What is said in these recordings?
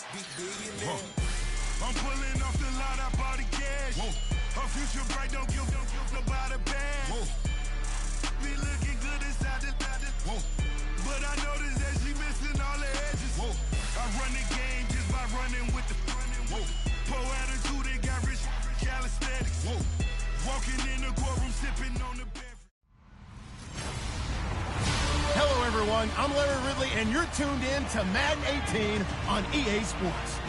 I'm pulling off the lot, I bought the cash. Her future bright, don't give nobody bad. Be looking good inside the but I noticed that she missing all the edges. I run the game just by running with the poor attitude, they got rich calisthenics. Walking in the courtroom, sipping on the beverage. Hello, everyone. I'm Larry Ridley, and you're tuned in to Madden 18 on EA Sports.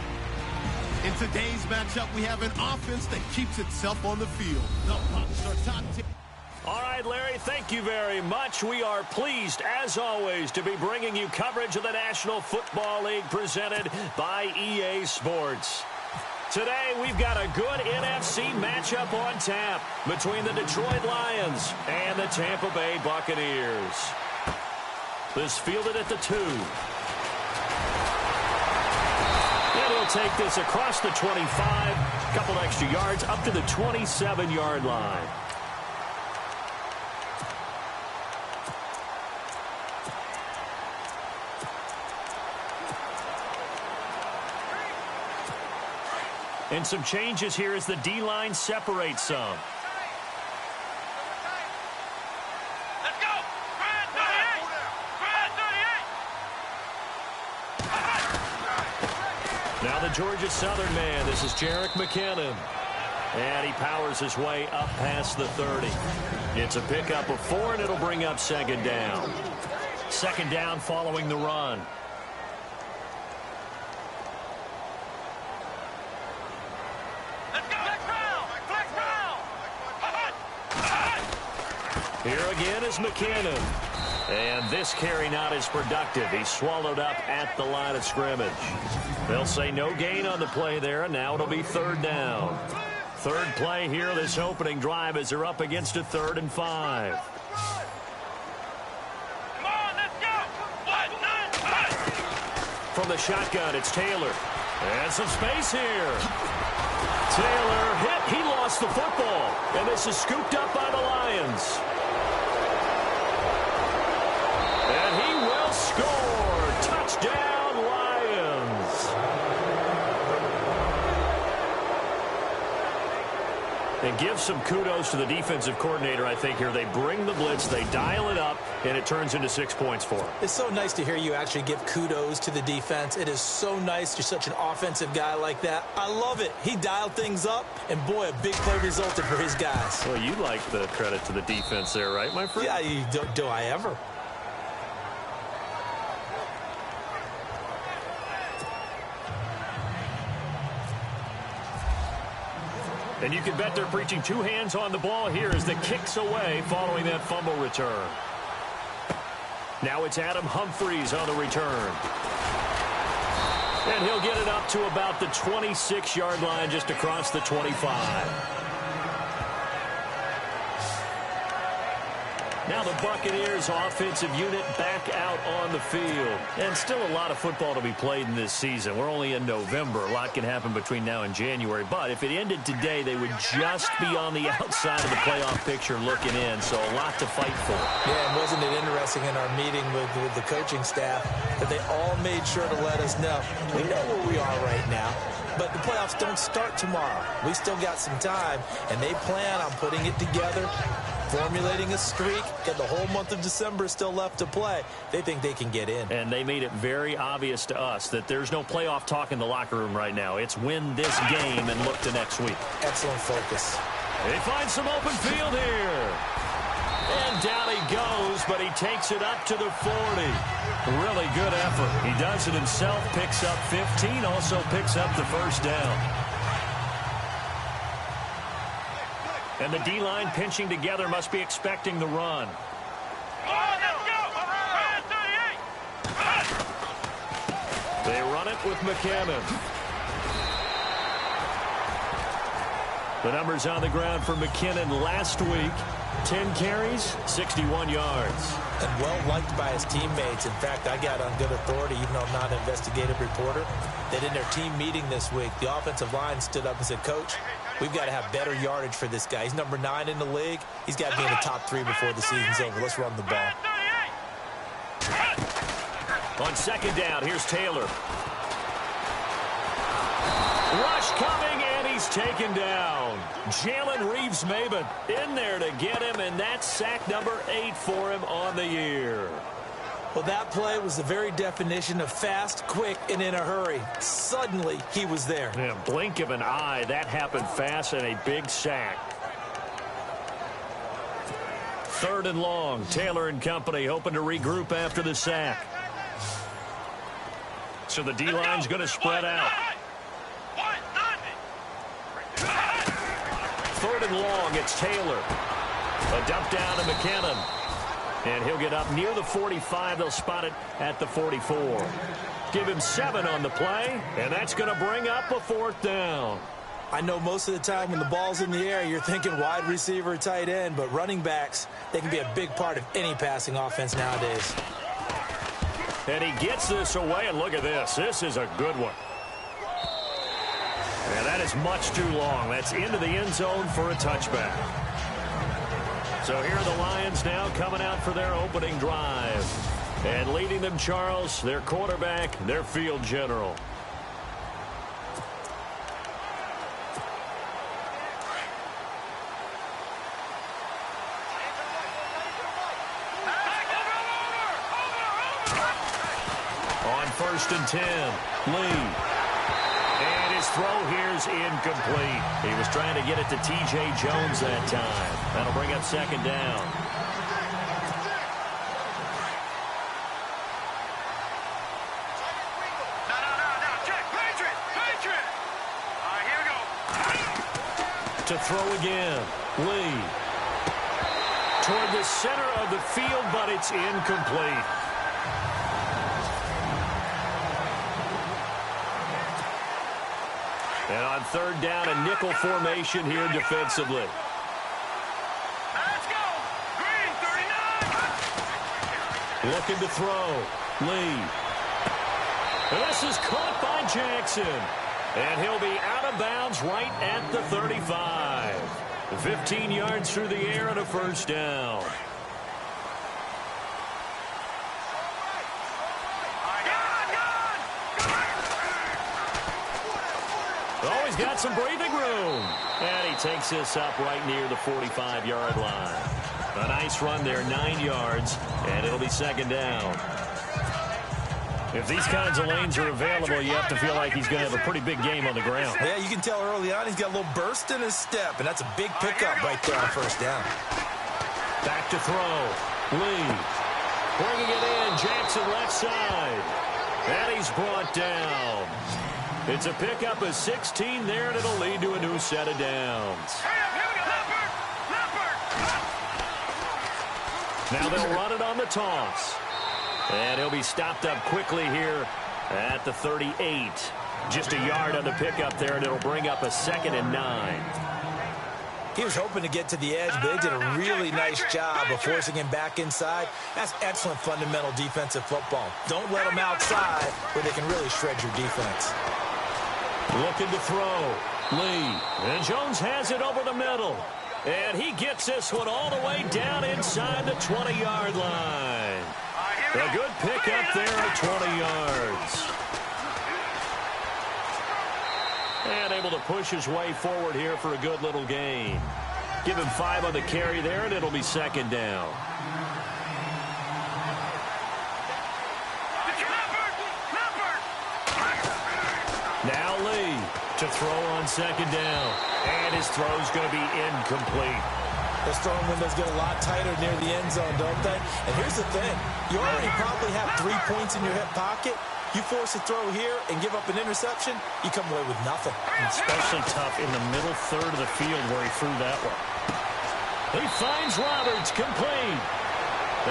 In today's matchup, we have an offense that keeps itself on the field. The Bucs are top 10. All right, Larry, thank you very much. We are pleased, as always, to be bringing you coverage of the National Football League presented by EA Sports. Today, we've got a good NFC matchup on tap between the Detroit Lions and the Tampa Bay Buccaneers. This fielded at the 2. And he'll take this across the 25, a couple extra yards, up to the 27-yard line. And some changes here as the D-line separates some. Let's go! Brad 38! Now the Georgia Southern man. This is Jerick McKinnon. And he powers his way up past the 30. It's a pickup of 4, and it'll bring up second down. Second down following the run. Here again is McKinnon. And this carry not as productive. He's swallowed up at the line of scrimmage. They'll say no gain on the play there, and now it'll be third down. Third play here this opening drive as they're up against a 3rd and 5. Come on, let's go! 1, 9, 5! From the shotgun, it's Taylor. And some space here. Taylor hit. He lost the football. And this is scooped up by the Lions. And he will score. Touchdown, Lions. And give some kudos to the defensive coordinator, I think, here. They bring the blitz, they dial it up, and it turns into 6 points for them. It's so nice to hear you actually give kudos to the defense. It is so nice. You're such an offensive guy like that. I love it. He dialed things up, and boy, a big play resulted for his guys. Well, you like the credit to the defense there, right, my friend? Yeah, do I ever? And you can bet they're preaching 2 hands on the ball here as the kick's away following that fumble return. Now it's Adam Humphries on the return. And he'll get it up to about the 26-yard line, just across the 25. Now the Buccaneers offensive unit back out on the field. And still a lot of football to be played in this season. We're only in November. A lot can happen between now and January. But if it ended today, they would just be on the outside of the playoff picture looking in. So a lot to fight for. Yeah, and wasn't it interesting in our meeting with the coaching staff that they all made sure to let us know. We know where we are right now, but the playoffs don't start tomorrow. We still got some time, and they plan on putting it together, formulating a streak, got the whole month of December still left to play. They think they can get in. And they made it very obvious to us that there's no playoff talk in the locker room right now. It's win this game and look to next week. Excellent focus. They find some open field here. And down he goes, but he takes it up to the 40. Really good effort. He does it himself, picks up 15, also picks up the first down. And the D-line pinching together must be expecting the run. They run it with McKinnon. The numbers on the ground for McKinnon last week. 10 carries, 61 yards. And well-liked by his teammates. In fact, I got on good authority, even though I'm not an investigative reporter, that in their team meeting this week, the offensive line stood up and said, Coach, we've got to have better yardage for this guy. He's number 9 in the league. He's got to be in the top 3 before the season's over. Let's run the ball. On second down, here's Taylor. Rush coming, and he's taken down. Jalen Reeves-Maybin in there to get him, and that's sack number 8 for him on the year. Well, that play was the very definition of fast, quick, and in a hurry. Suddenly, he was there. Yeah, blink of an eye. That happened fast, and a big sack. 3rd and long. Taylor and company hoping to regroup after the sack. So the D-line's going to spread out. 3rd and long. It's Taylor. A dump down to McKinnon. And he'll get up near the 45. They'll spot it at the 44. Give him 7 on the play, and that's going to bring up a 4th down. I know most of the time when the ball's in the air, you're thinking wide receiver, tight end, but running backs, they can be a big part of any passing offense nowadays. And he gets this away, and look at this. This is a good one. And that is much too long. That's into the end zone for a touchback. So here are the Lions now coming out for their opening drive. And leading them, Charles, their quarterback, their field general. On 1st and 10, Lee. And his throw here's incomplete. He was trying to get it to T.J. Jones that time. That'll bring up 2nd down. To throw again, Lee. Toward the center of the field, but it's incomplete. And on 3rd down, a nickel formation here defensively. Let's go! Green, 39! Looking to throw. Lee. And this is caught by Jackson. And he'll be out of bounds right at the 35. 15 yards through the air and a 1st down. Oh, he's got some breathing room. And he takes this up right near the 45-yard line. A nice run there, 9 yards, and it'll be 2nd down. If these kinds of lanes are available, you have to feel like he's going to have a pretty big game on the ground. Yeah, you can tell early on he's got a little burst in his step, and that's a big pickup right there on 1st down. Back to throw. Lee. Bringing it in. Jackson left side. And he's brought down. It's a pickup of 16 there, and it'll lead to a new set of downs. Now they'll run it on the toss. And he'll be stopped up quickly here at the 38. Just a yard on the pickup there, and it'll bring up a 2nd and 9. He was hoping to get to the edge, but they did a really nice job of forcing him back inside. That's excellent fundamental defensive football. Don't let them outside where they can really shred your defense. Looking to throw. Lee. And Jones has it over the middle. And he gets this one all the way down inside the 20-yard line. A good pickup there at 20 yards. And able to push his way forward here for a good little gain. Give him 5 on the carry there, and it'll be 2nd down. Now Lee to throw on 2nd down. And his throw's going to be incomplete. Those throwing windows get a lot tighter near the end zone, don't they? And here's the thing. You already probably have 3 points in your hip pocket. You force a throw here and give up an interception, you come away with nothing. Especially tough in the middle third of the field where he threw that one. He finds Roberts complete.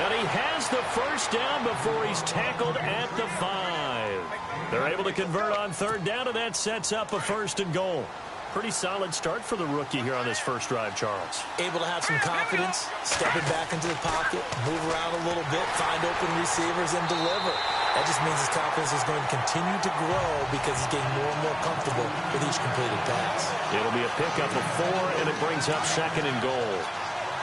And he has the 1st down before he's tackled at the 5. They're able to convert on 3rd down, and that sets up a 1st and goal. Pretty solid start for the rookie here on this first drive, Charles. Able to have some confidence, stepping back into the pocket, move around a little bit, find open receivers, and deliver. That just means his confidence is going to continue to grow because he's getting more and more comfortable with each completed pass. It'll be a pickup of 4, and it brings up 2nd and goal.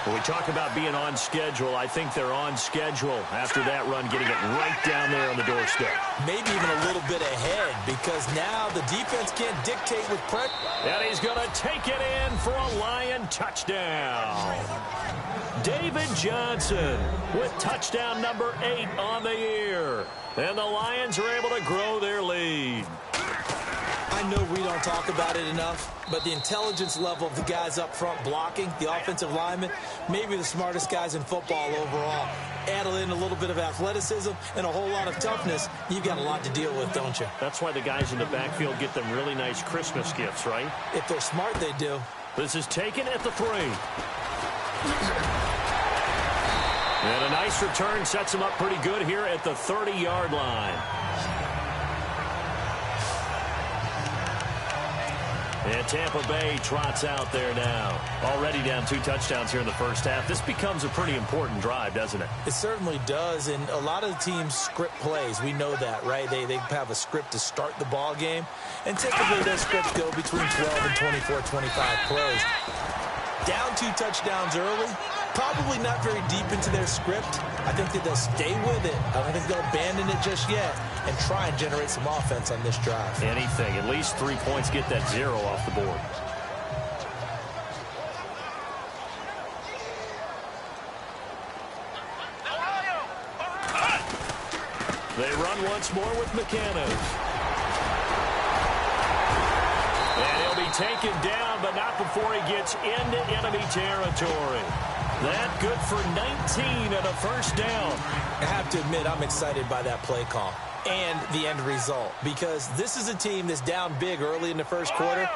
When we talk about being on schedule, I think they're on schedule after that run, getting it right down there on the doorstep. Maybe even a little bit ahead, because now the defense can't dictate with pressure. And he's going to take it in for a Lion touchdown. David Johnson with touchdown number 8 on the year. And the Lions are able to grow their lead. I know we don't talk about it enough, but the intelligence level of the guys up front blocking, the offensive linemen, maybe the smartest guys in football overall. Add in a little bit of athleticism and a whole lot of toughness, you've got a lot to deal with, don't you? That's why the guys in the backfield get them really nice Christmas gifts, right? If they're smart, they do. This is taken at the 3. And a nice return sets him up pretty good here at the 30-yard line. And Tampa Bay trots out there now. Already down 2 touchdowns here in the first half. This becomes a pretty important drive, doesn't it? It certainly does, and a lot of the teams script plays. We know that, right? They have a script to start the ball game, and typically those scripts go between 12 and 24, 25 plays. Down 2 touchdowns early, probably not very deep into their script. I think that they'll stay with it. I don't think they'll abandon it just yet and try and generate some offense on this drive. Anything. At least 3 points, get that 0 off the board. They run once more with McCannon. And he'll be taken down, but not before he gets into enemy territory. That good for 19 and a first down. I have to admit, I'm excited by that play call and the end result, because this is a team that's down big early in the first quarter,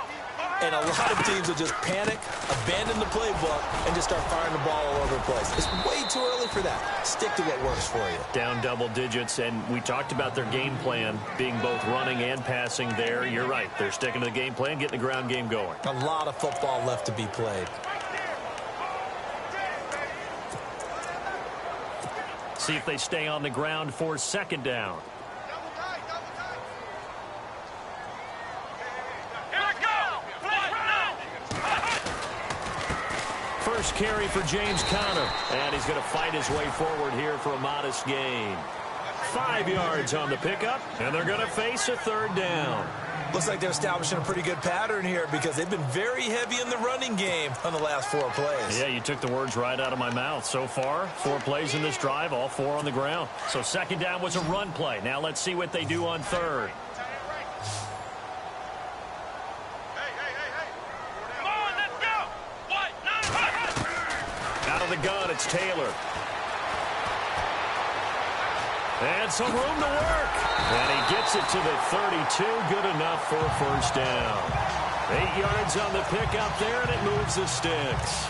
and a lot of teams will just panic, abandon the playbook, and just start firing the ball all over the place. It's way too early for that. Stick to what works for you. Down double digits, and we talked about their game plan being both running and passing there. You're right. They're sticking to the game plan, getting the ground game going. A lot of football left to be played. See if they stay on the ground for second down. First carry for James Conner, and he's going to fight his way forward here for a modest gain. 5 yards on the pickup, and they're going to face a third down. Looks like they're establishing a pretty good pattern here, because they've been very heavy in the running game on the last 4 plays. Yeah, you took the words right out of my mouth. So far, 4 plays in this drive, all 4 on the ground. So second down was a run play. Now let's see what they do on third. Out of the gun, it's Taylor. And some room to work. And he gets it to the 32. Good enough for a first down. 8 yards on the pickup there, and it moves the sticks.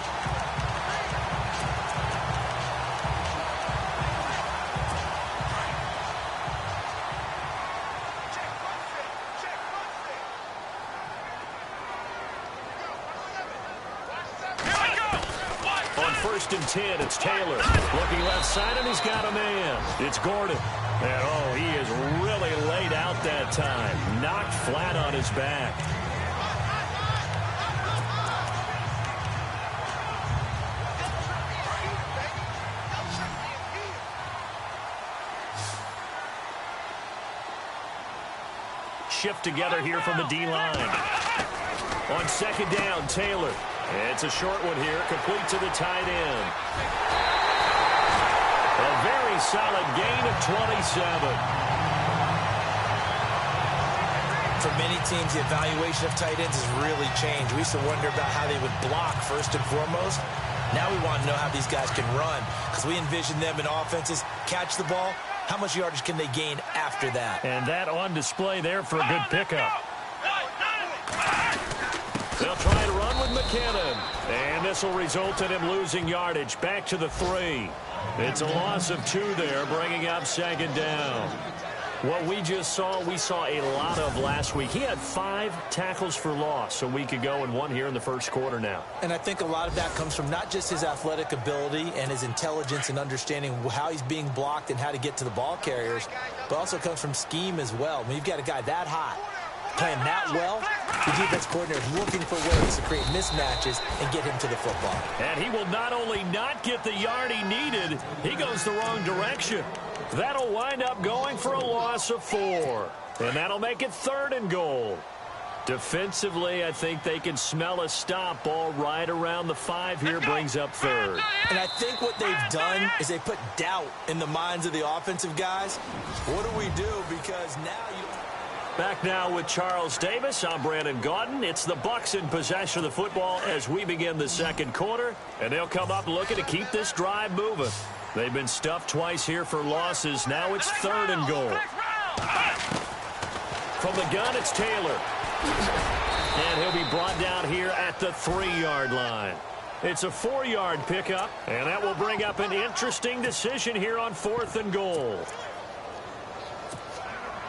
First and 10, it's Taylor. Looking left side, and he's got a man. It's Gordon. And, oh, he is really laid out that time. Knocked flat on his back. Shift together here from the D-line. On second down, Taylor. It's a short one here, complete to the tight end. A very solid gain of 27. For many teams, the evaluation of tight ends has really changed. We used to wonder about how they would block first and foremost. Now we want to know how these guys can run, because we envision them in offenses catch the ball. How much yardage can they gain after that? And that on display there for a good pickup. They'll try to run with McCannon. And this will result in him losing yardage. Back to the 3. It's a loss of 2 there, bringing up second down. What we just saw, we saw a lot of last week. He had 5 tackles for loss a week ago and 1 here in the first quarter now. And I think a lot of that comes from not just his athletic ability and his intelligence and understanding how he's being blocked and how to get to the ball carriers, but also comes from scheme as well. When you've got a guy that hot, playing that well, the defense coordinator is looking for ways to create mismatches and get him to the football. And he will not only not get the yard he needed, he goes the wrong direction. That'll wind up going for a loss of 4. And that'll make it 3rd and goal. Defensively, I think they can smell a stop. Ball right around the 5 here, brings up 3rd. And I think what they've done is they put doubt in the minds of the offensive guys. What do we do? Because now you... Back now with Charles Davis. I'm Brandon Gaudin. It's the Bucs in possession of the football as we begin the second quarter. And they'll come up looking to keep this drive moving. They've been stuffed twice here for losses. Now it's 3rd and goal. From the gun, it's Taylor. And he'll be brought down here at the 3-yard line. It's a 4-yard pickup, and that will bring up an interesting decision here on 4th and goal.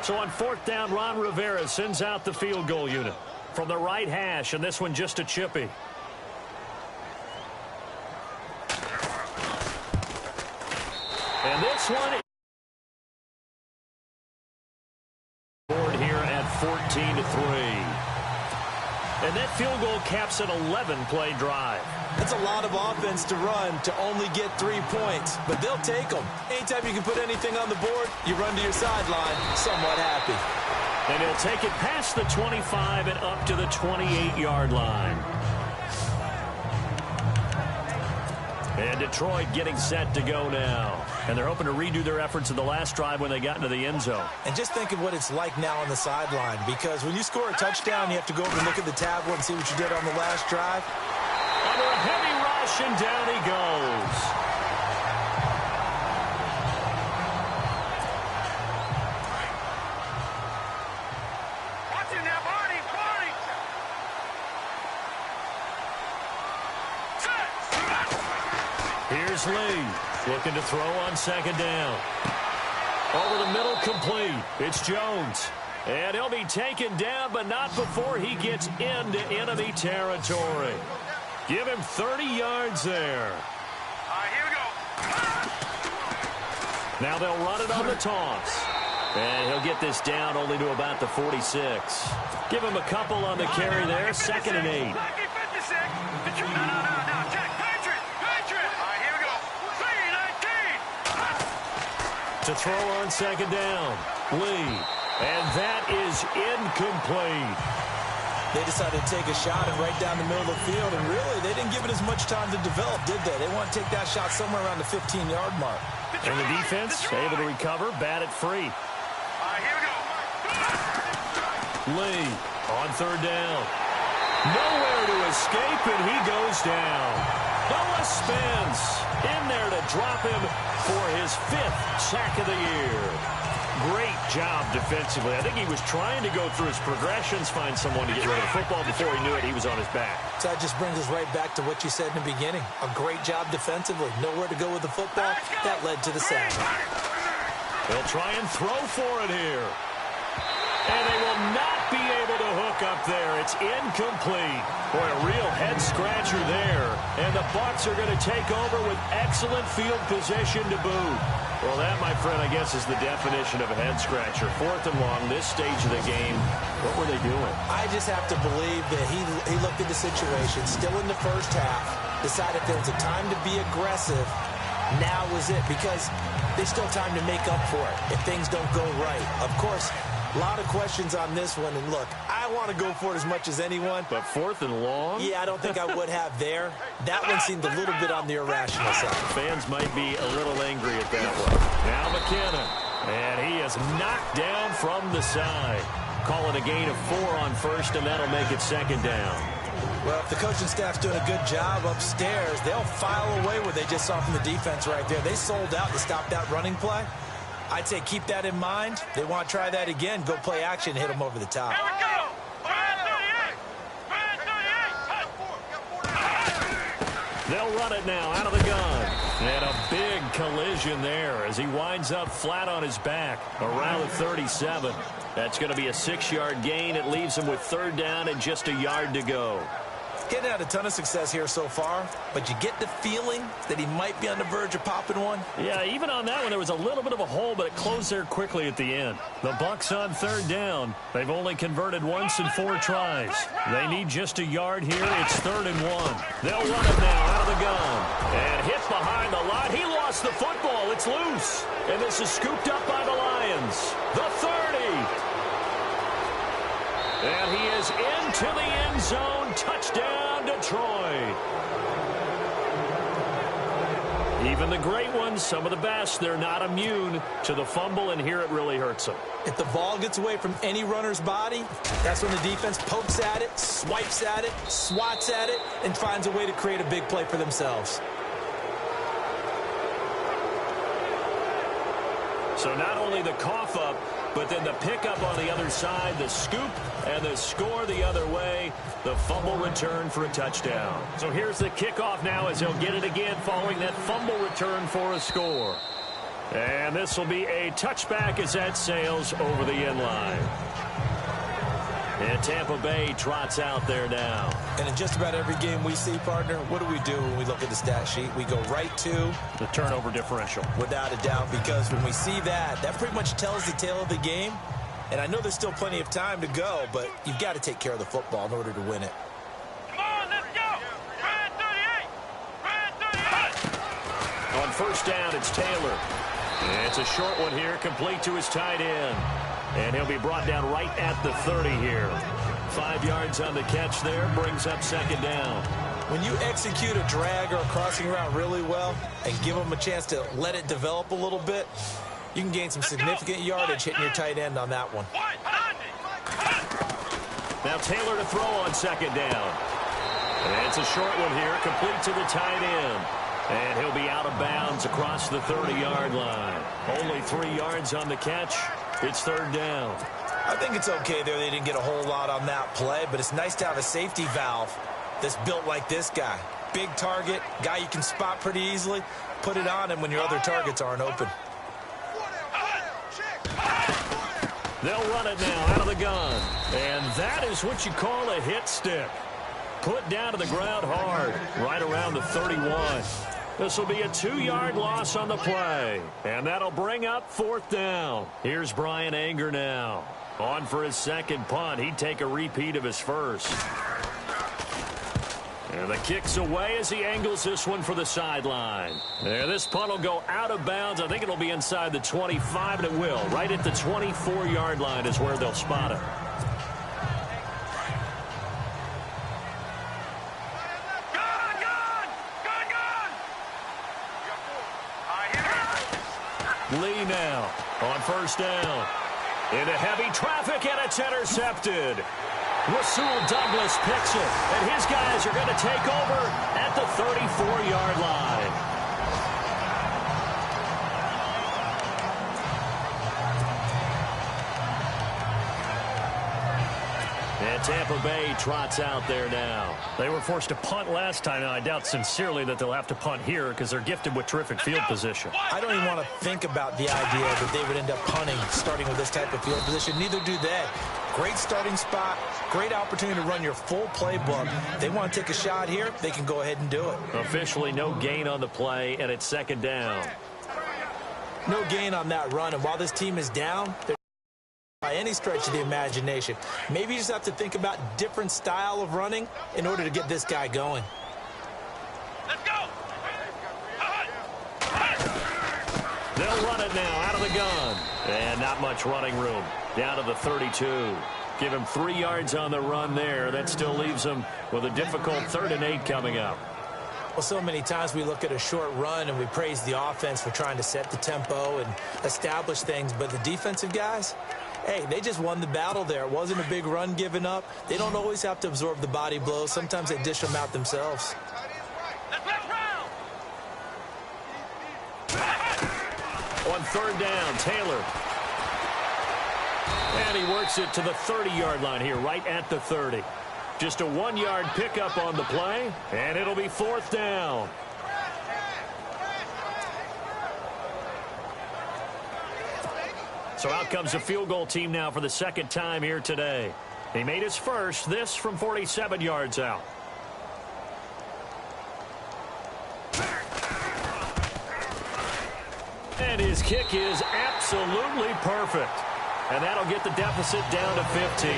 So on 4th down, Ron Rivera sends out the field goal unit from the right hash, and this one just a chippy. And this one board here at 14-3. And that field goal caps an 11-play drive. That's a lot of offense to run to only get 3 points, but they'll take them. Anytime you can put anything on the board, you run to your sideline somewhat happy. And he'll take it past the 25 and up to the 28-yard line. And Detroit getting set to go now. And they're hoping to redo their efforts in the last drive when they got into the end zone. And just think of what it's like now on the sideline, because when you score a touchdown, you have to go over and look at the tablet and see what you did on the last drive. Under a heavy rush, and down he goes. Watching now, Barney. Here's Lee, looking to throw on 2nd down. Over the middle, complete. It's Jones. And he'll be taken down, but not before he gets into enemy territory. Give him 30 yards there. Here we go. Now they'll run it on the toss. And he'll get this down only to about the 46. Give him a couple on the carry there. 2nd and 8. To throw on 2nd down. Lee. And that is incomplete. They decided to take a shot and right down the middle of the field, and really, they didn't give it as much time to develop, did they? They want to take that shot somewhere around the 15-yard mark. And the defense able to recover, bat it free. Here we go. Lee on 3rd down. Nowhere to escape, and he goes down. Noah Spence in there to drop him for his 5th sack of the year. Great job defensively. I think he was trying to go through his progressions, find someone to get rid of the football. Before he knew it, he was on his back. So that just brings us right back to what you said in the beginning. A great job defensively. Nowhere to go with the football. That led to the sack. They'll try and throw for it here. And they will not be able to hook up there. It's incomplete. Boy, a real head-scratcher there. And the Bucs are going to take over with excellent field position to boot. Well, that, my friend, I guess is the definition of a head-scratcher. 4th and long, this stage of the game. What were they doing? I just have to believe that he looked at the situation, still in the first half, decided there was a time to be aggressive. Now was it, because there's still time to make up for it if things don't go right. Of course, a lot of questions on this one, and look, I want to go for it as much as anyone. But 4th and long? Yeah, I don't think I would have there. That one seemed a little bit on the irrational side. Fans might be a little angry at that one. Now McKinnon, and he is knocked down from the side. Calling a gain of 4 on 1st, and that'll make it 2nd down. Well, if the coaching staff's doing a good job upstairs, they'll file away what they just saw from the defense right there. They sold out to stop that running play. I'd say keep that in mind. They want to try that again. Go play action, hit them over the top. Here we go. They'll run it now out of the gun. And a big collision there as he winds up flat on his back around the 37. That's going to be a 6-yard gain. It leaves him with 3rd down and just a yard to go. Getting had a ton of success here so far, but you get the feeling that he might be on the verge of popping one. Yeah, even on that one, there was a little bit of a hole, but it closed there quickly at the end. The Bucs on third down. They've only converted once in 4 tries. They need just a yard here. It's 3rd and 1. They'll run it now out of the gun. And hit behind the line. He lost the football. It's loose. And this is scooped up by the Lions. The 30. And he is into the end zone. Touchdown, Detroit. Even the great ones, some of the best, they're not immune to the fumble, and here it really hurts them. If the ball gets away from any runner's body, that's when the defense pokes at it, swipes at it, swats at it, and finds a way to create a big play for themselves. So not only the cough up, but then the pickup on the other side, the scoop, and the score the other way. The fumble return for a touchdown. So here's the kickoff now as he'll get it again following that fumble return for a score. And this will be a touchback as that sails over the end line. And Tampa Bay trots out there now. And in just about every game we see, partner, what do we do when we look at the stat sheet? We go right to the turnover differential. Without a doubt, because when we see that, that pretty much tells the tale of the game. And I know there's still plenty of time to go, but you've got to take care of the football in order to win it. Come on, let's go. Red 38. Red 38. On first down, it's Taylor. And it's a short one here, complete to his tight end. And he'll be brought down right at the 30 here. 5 yards on the catch there, brings up 2nd down. When you execute a drag or a crossing route really well and give them a chance to let it develop a little bit, you can gain some significant yardage hitting your tight end on that one. Now Taylor to throw on 2nd down. And it's a short one here, complete to the tight end. And he'll be out of bounds across the 30-yard line. Only 3 yards on the catch. It's 3rd down. I think it's okay there. They didn't get a whole lot on that play, but it's nice to have a safety valve that's built like this guy. Big target, guy you can spot pretty easily. Put it on him when your other targets aren't open. They'll run it now out of the gun. And that is what you call a hit stick. Put down to the ground hard, right around the 31. This will be a 2-yard loss on the play. And that'll bring up 4th down. Here's Brian Anger now. On for his 2nd punt. He'd take a repeat of his first. And the kick's away as he angles this one for the sideline. There, this punt will go out of bounds. I think it'll be inside the 25, and it will. Right at the 24-yard line is where they'll spot it. Lee now on first down. Into heavy traffic, and it's intercepted. Rasul Douglas picks it, and his guys are going to take over at the 34-yard line. And Tampa Bay trots out there now. They were forced to punt last time. Now, I doubt sincerely that they'll have to punt here because they're gifted with terrific field position. I don't even want to think about the idea that they would end up punting starting with this type of field position. Neither do they. Great starting spot, great opportunity to run your full playbook. They want to take a shot here, they can go ahead and do it. Officially no gain on the play, and it's 2nd down. No gain on that run, and while this team is down, they're by any stretch of the imagination. Maybe you just have to think about different style of running in order to get this guy going. Let's go. They'll run it now out of the gun. And not much running room. Down to the 32. Give him 3 yards on the run there. That still leaves him with a difficult 3rd and 8 coming up. Well, so many times we look at a short run and we praise the offense for trying to set the tempo and establish things. But the defensive guys, hey, they just won the battle there. It wasn't a big run given up. They don't always have to absorb the body blows. Sometimes they dish them out themselves. On 3rd down, Taylor. And he works it to the 30-yard line here, right at the 30. Just a 1-yard pickup on the play, and it'll be 4th down. So out comes the field goal team now for the 2nd time here today. He made his first, this from 47 yards out. And his kick is absolutely perfect. And that'll get the deficit down to 15.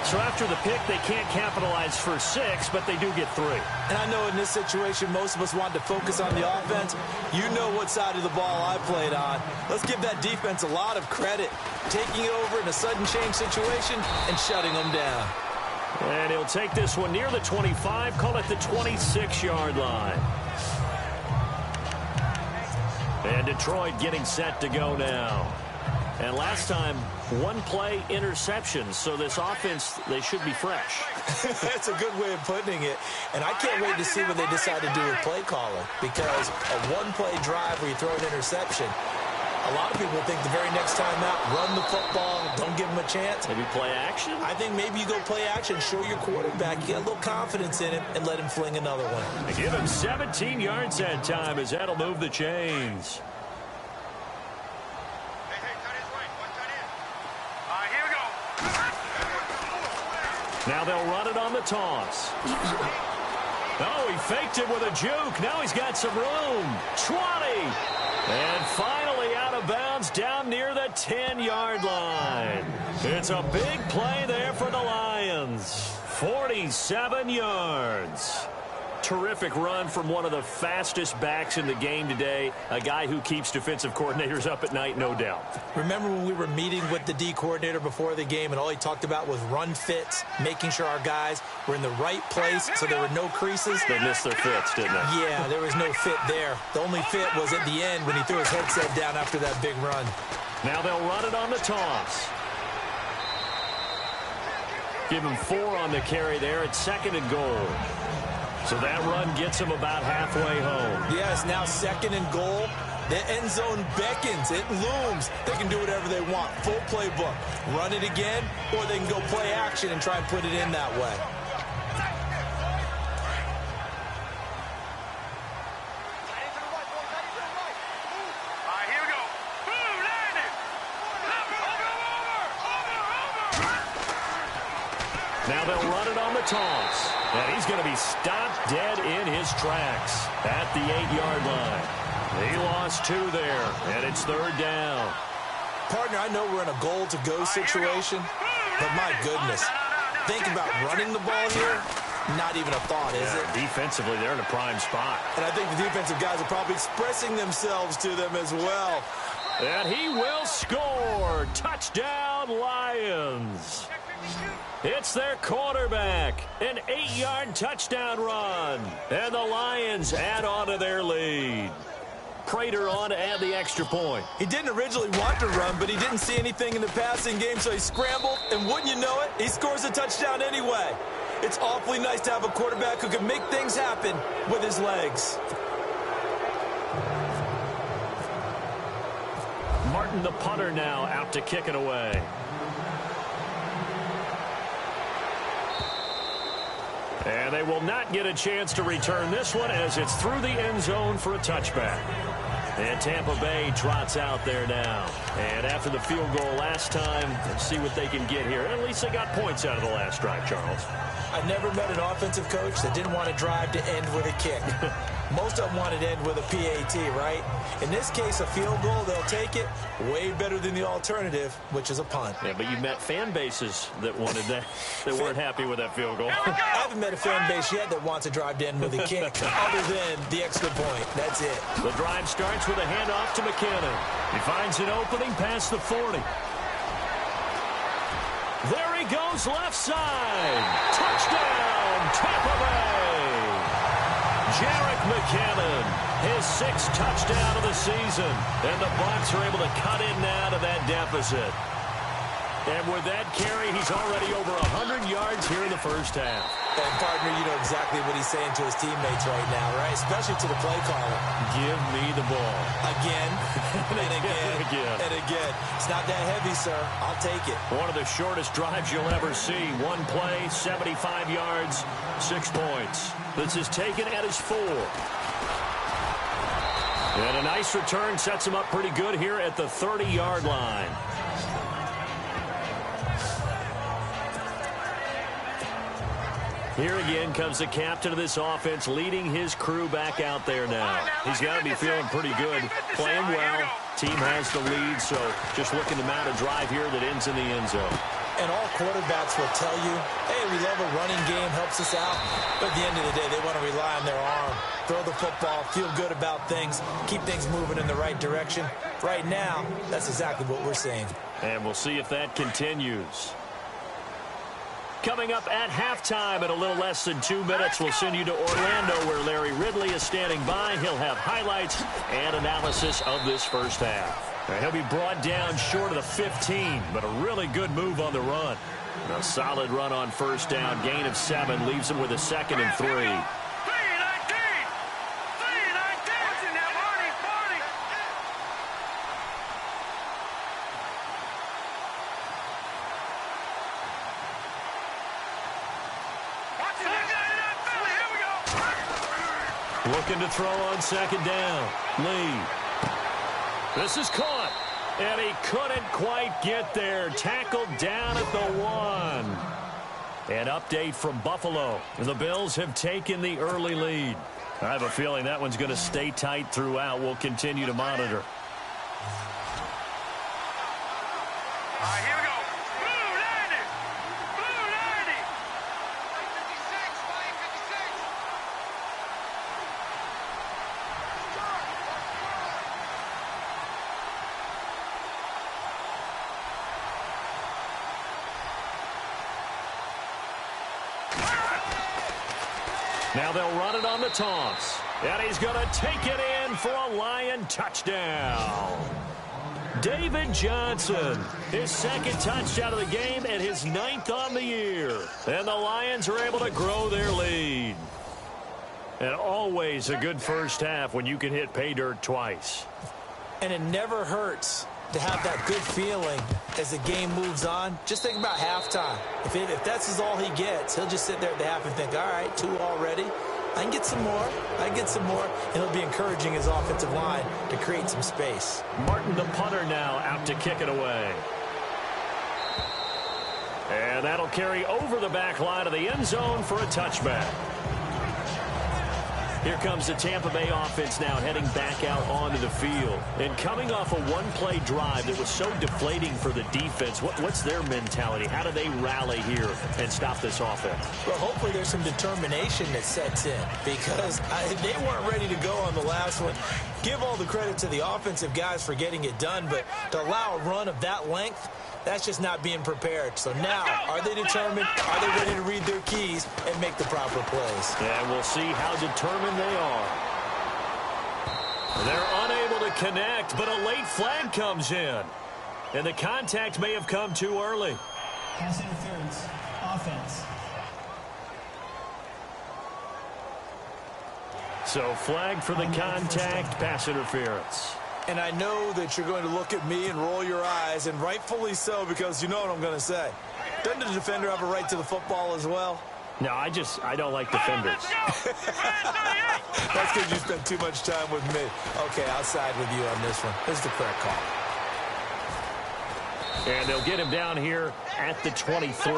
So after the pick, they can't capitalize for 6, but they do get 3. And I know in this situation, most of us want to focus on the offense. You know what side of the ball I played on. Let's give that defense a lot of credit. Taking over in a sudden change situation and shutting them down. And he'll take this one near the 25, call it the 26-yard line. And Detroit getting set to go now. And last time, one play interception. So this offense, they should be fresh. That's a good way of putting it. And I can't wait to see what they decide to do with play calling. Because a one-play drive where you throw an interception, a lot of people think the very next time out, run the football, don't give them a chance. Maybe play action? I think maybe you go play action, show your quarterback, you get a little confidence in him, and let him fling another one. They give him 17 yards that time as that'll move the chains. Now they'll run it on the toss. Oh, he faked it with a juke. Now he's got some room. 20. And finally out of bounds down near the 10-yard line. It's a big play there for the Lions. 47 yards. Terrific run from one of the fastest backs in the game today. A guy who keeps defensive coordinators up at night, no doubt. Remember when we were meeting with the D coordinator before the game and all he talked about was run fits, making sure our guys were in the right place so there were no creases? They missed their fits, didn't they? Yeah, there was no fit there. The only fit was at the end when he threw his headset down after that big run. Now they'll run it on the toss. Give him 4 on the carry there. It's 2nd and goal. So that run gets him about halfway home. Yes, now 2nd and goal. The end zone beckons. It looms. They can do whatever they want. Full playbook. Run it again, or they can go play action and try and put it in that way. Now they'll run it on the toss. And he's going to be stopped dead in his tracks at the 8-yard line. He lost 2 there, and it's 3rd down. Partner, I know we're in a goal-to-go situation, but my goodness. Think about running the ball here. Not even a thought, is it? Defensively, they're in a prime spot. And I think the defensive guys are probably expressing themselves to them as well. And he will score. Touchdown, Lions. It's their quarterback. An 8-yard touchdown run. And the Lions add on to their lead. Prater on to add the extra point. He didn't originally want to run, but he didn't see anything in the passing game, so he scrambled, and wouldn't you know it, he scores a touchdown anyway. It's awfully nice to have a quarterback who can make things happen with his legs. Martin, the punter, now out to kick it away. And they will not get a chance to return this one as it's through the end zone for a touchback. And Tampa Bay trots out there now. And after the field goal last time, let's see what they can get here. At least they got points out of the last drive, Charles. I never met an offensive coach that didn't want to drive to end with a kick. Most of them wanted to end with a PAT, right? In this case, a field goal, they'll take it. Way better than the alternative, which is a punt. Yeah, but you met fan bases that wanted that, that weren't happy with that field goal. I haven't met a fan base yet that wants to drive to end with a kick, other than the extra point. That's it. The drive starts with a handoff to McKinnon. He finds an opening past the 40. There he goes, left side. Touchdown, Tampa Bay. Jerick McKinnon, his 6th touchdown of the season. And the Bucs are able to cut in now to that deficit. And with that carry, he's already over 100 yards here in the first half. And, partner, you know exactly what he's saying to his teammates right now, right? Especially to the play caller. Give me the ball. Again, and again, and again. It's not that heavy, sir. I'll take it. One of the shortest drives you'll ever see. One play, 75 yards, 6 points. This is taken at his 4. And a nice return sets him up pretty good here at the 30-yard line. Here again comes the captain of this offense, leading his crew back out there now. He's got to be feeling pretty good, playing well. Team has the lead, so just looking to mount a drive here that ends in the end zone. And all quarterbacks will tell you, hey, we love a running game, helps us out. But at the end of the day, they want to rely on their arm, throw the football, feel good about things, keep things moving in the right direction. Right now, that's exactly what we're seeing. And we'll see if that continues. Coming up at halftime in a little less than 2 minutes, we'll send you to Orlando where Larry Ridley is standing by. He'll have highlights and analysis of this first half. He'll be brought down short of the 15, but a really good move on the run. A solid run on first down, gain of 7, leaves him with a 2nd and 3. Looking to throw on 2nd down. Lee. This is caught. And he couldn't quite get there. Tackled down at the 1. An update from Buffalo. The Bills have taken the early lead. I have a feeling that one's going to stay tight throughout. We'll continue to monitor. All right, here we go. Blue 90. Blue 90. 56, 56. Now they'll run it on the toss. And he's going to take it in for a Lion touchdown. David Johnson, his 2nd touchdown of the game and his 9th on the year. And the Lions are able to grow their lead. And always a good first half when you can hit pay dirt twice. And it never hurts to have that good feeling as the game moves on. Just think about halftime. If that's all he gets, he'll just sit there at the half and think, all right, 2 already. I can get some more. I can get some more. And he'll be encouraging his offensive line to create some space. Martin, the punter, now out to kick it away. And that'll carry over the back line of the end zone for a touchback. Here comes the Tampa Bay offense now heading back out onto the field. And coming off a one-play drive that was so deflating for the defense, what's their mentality? How do they rally here and stop this offense? Well, hopefully there's some determination that sets in because they weren't ready to go on the last one. Give all the credit to the offensive guys for getting it done, but to allow a run of that length, that's just not being prepared. So now, are they determined? Are they ready to read their keys and make the proper plays? And we'll see how determined they are. They're unable to connect, but a late flag comes in. And the contact may have come too early. Pass interference, offense. So flag for the contact, pass interference. And I know that you're going to look at me and roll your eyes, and rightfully so, because you know what I'm going to say. Doesn't the defender have a right to the football as well? No, I don't like defenders. That's because you spend too much time with me. Okay, I'll side with you on this one. This is the correct call. And they'll get him down here at the 23.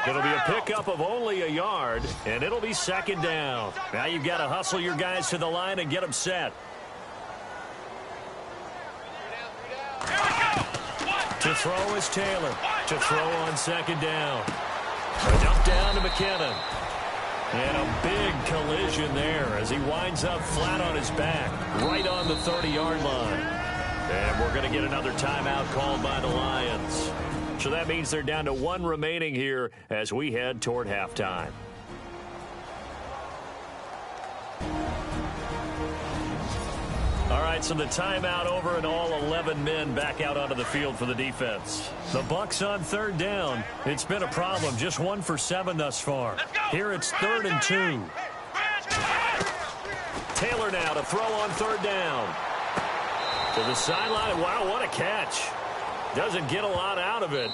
It'll be a pickup of only a yard, and it'll be 2nd down. Now you've got to hustle your guys to the line and get them set. To throw is Taylor. To throw on 2nd down. A dump down to McKinnon. And a big collision there as he winds up flat on his back, right on the 30-yard line. And we're going to get another timeout called by the Lions. So that means they're down to 1 remaining here as we head toward halftime. All right, so the timeout over and all 11 men back out onto the field for the defense. The Bucs on 3rd down. It's been a problem. Just 1 for 7 thus far. Here it's 3rd and 2. Taylor now to throw on 3rd down. To the sideline. Wow, what a catch. Doesn't get a lot out of it,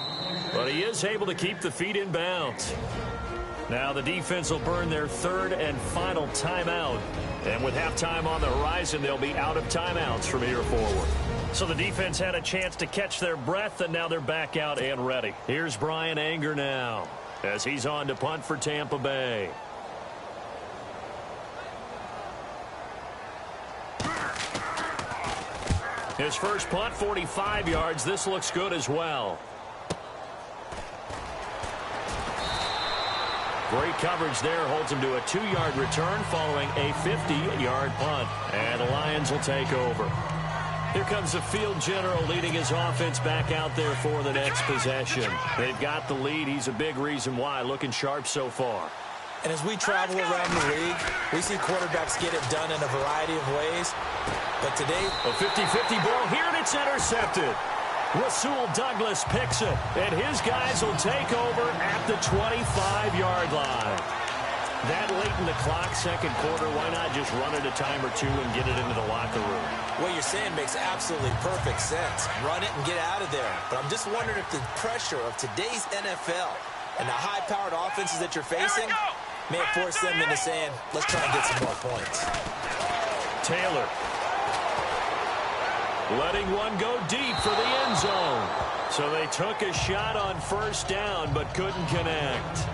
but he is able to keep the feet in bounds. Now the defense will burn their 3rd and final timeout. And with halftime on the horizon, they'll be out of timeouts from here forward. So the defense had a chance to catch their breath, and now they're back out and ready. Here's Brian Anger now. as he's on to punt for Tampa Bay. His first punt, 45 yards. This looks good as well. Great coverage there. Holds him to a 2-yard return following a 50-yard punt. And the Lions will take over. Here comes the field general leading his offense back out there for the next possession. They've got the lead. He's a big reason why. Looking sharp so far. And as we travel around the league, we see quarterbacks get it done in a variety of ways. But today, a 50-50 ball here, and it's intercepted. Rasul Douglas picks it, and his guys will take over at the 25-yard line. That late in the clock, second quarter, why not just run it a time or two and get it into the locker room? What you're saying makes absolutely perfect sense. Run it and get out of there. But I'm just wondering if the pressure of today's NFL and the high-powered offenses that you're facing may have forced them into saying, let's try and get some more points. Taylor letting one go deep for the end zone. So they took a shot on first down but couldn't connect.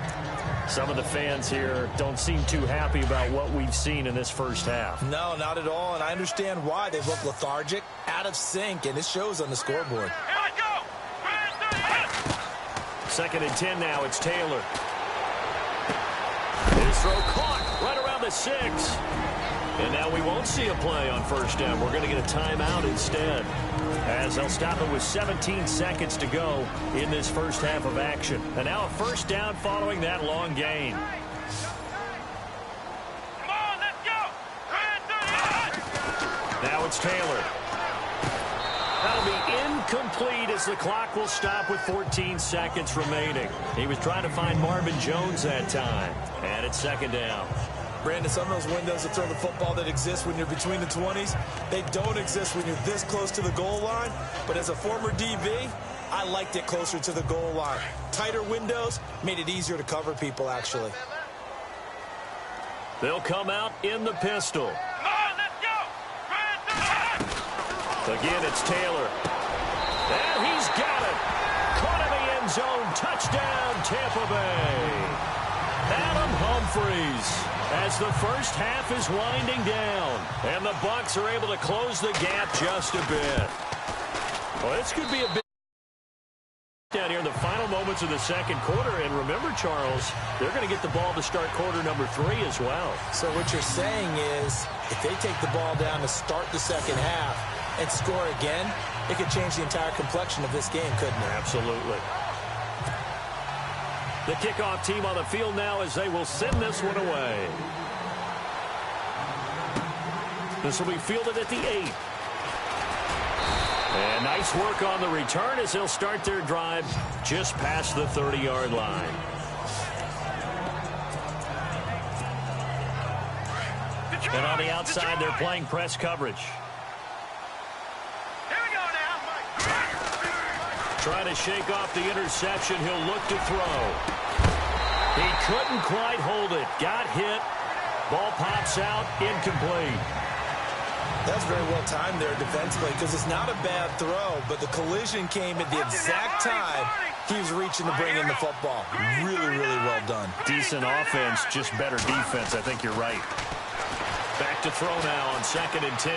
Some of the fans here don't seem too happy about what we've seen in this first half. No, not at all, and I understand why. They look lethargic, out of sync, and it shows on the scoreboard. Second and 10 now. It's Taylor. His throw caught right around the 6. And now we won't see a play on first down. We're going to get a timeout instead, as they'll stop it with 17 seconds to go in this first half of action. And now a first down following that long gain. Come on, let's go. Now it's Taylor. That'll be incomplete as the clock will stop with 14 seconds remaining. He was trying to find Marvin Jones that time. And it's second down. Brandon, some of those windows to throw the football that exist when you're between the 20s, they don't exist when you're this close to the goal line. But as a former DB, I liked it closer to the goal line. Tighter windows made it easier to cover people, actually. They'll come out in the pistol. Come on, let's go. Again, it's Taylor. And he's got it. Caught in the end zone. Touchdown, Tampa Bay. Adam Humphries, as the first half is winding down, and the Bucs are able to close the gap just a bit. Well, this could be a big down here in the final moments of the second quarter. And remember, Charles, they're going to get the ball to start quarter number 3 as well. So what you're saying is, if they take the ball down to start the second half and score again, it could change the entire complexion of this game, couldn't it? Absolutely. The kickoff team on the field now as they will send this one away. This will be fielded at the 8. And nice work on the return as they'll start their drive just past the 30-yard line. And on the outside, they're playing press coverage. Trying to shake off the interception. He'll look to throw. He couldn't quite hold it. Got hit. Ball pops out. Incomplete. That's very well timed there defensively, because it's not a bad throw, but the collision came at the exact time he was reaching to bring in the football. Really, really well done. Decent offense, just better defense. I think you're right. Back to throw now on 2nd and 10.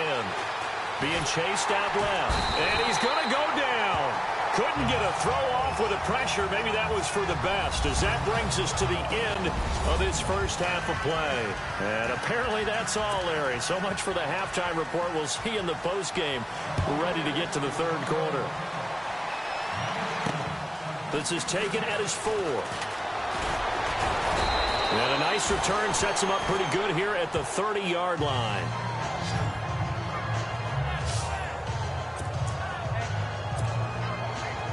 Being chased out left. And he's going to go down. Couldn't get a throw off with the pressure. Maybe that was for the best, as that brings us to the end of this first half of play. And apparently that's all, Larry. So much for the halftime report. We'll see in the postgame. We're ready to get to the third quarter. This is taken at his 4. And a nice return sets him up pretty good here at the 30-yard line.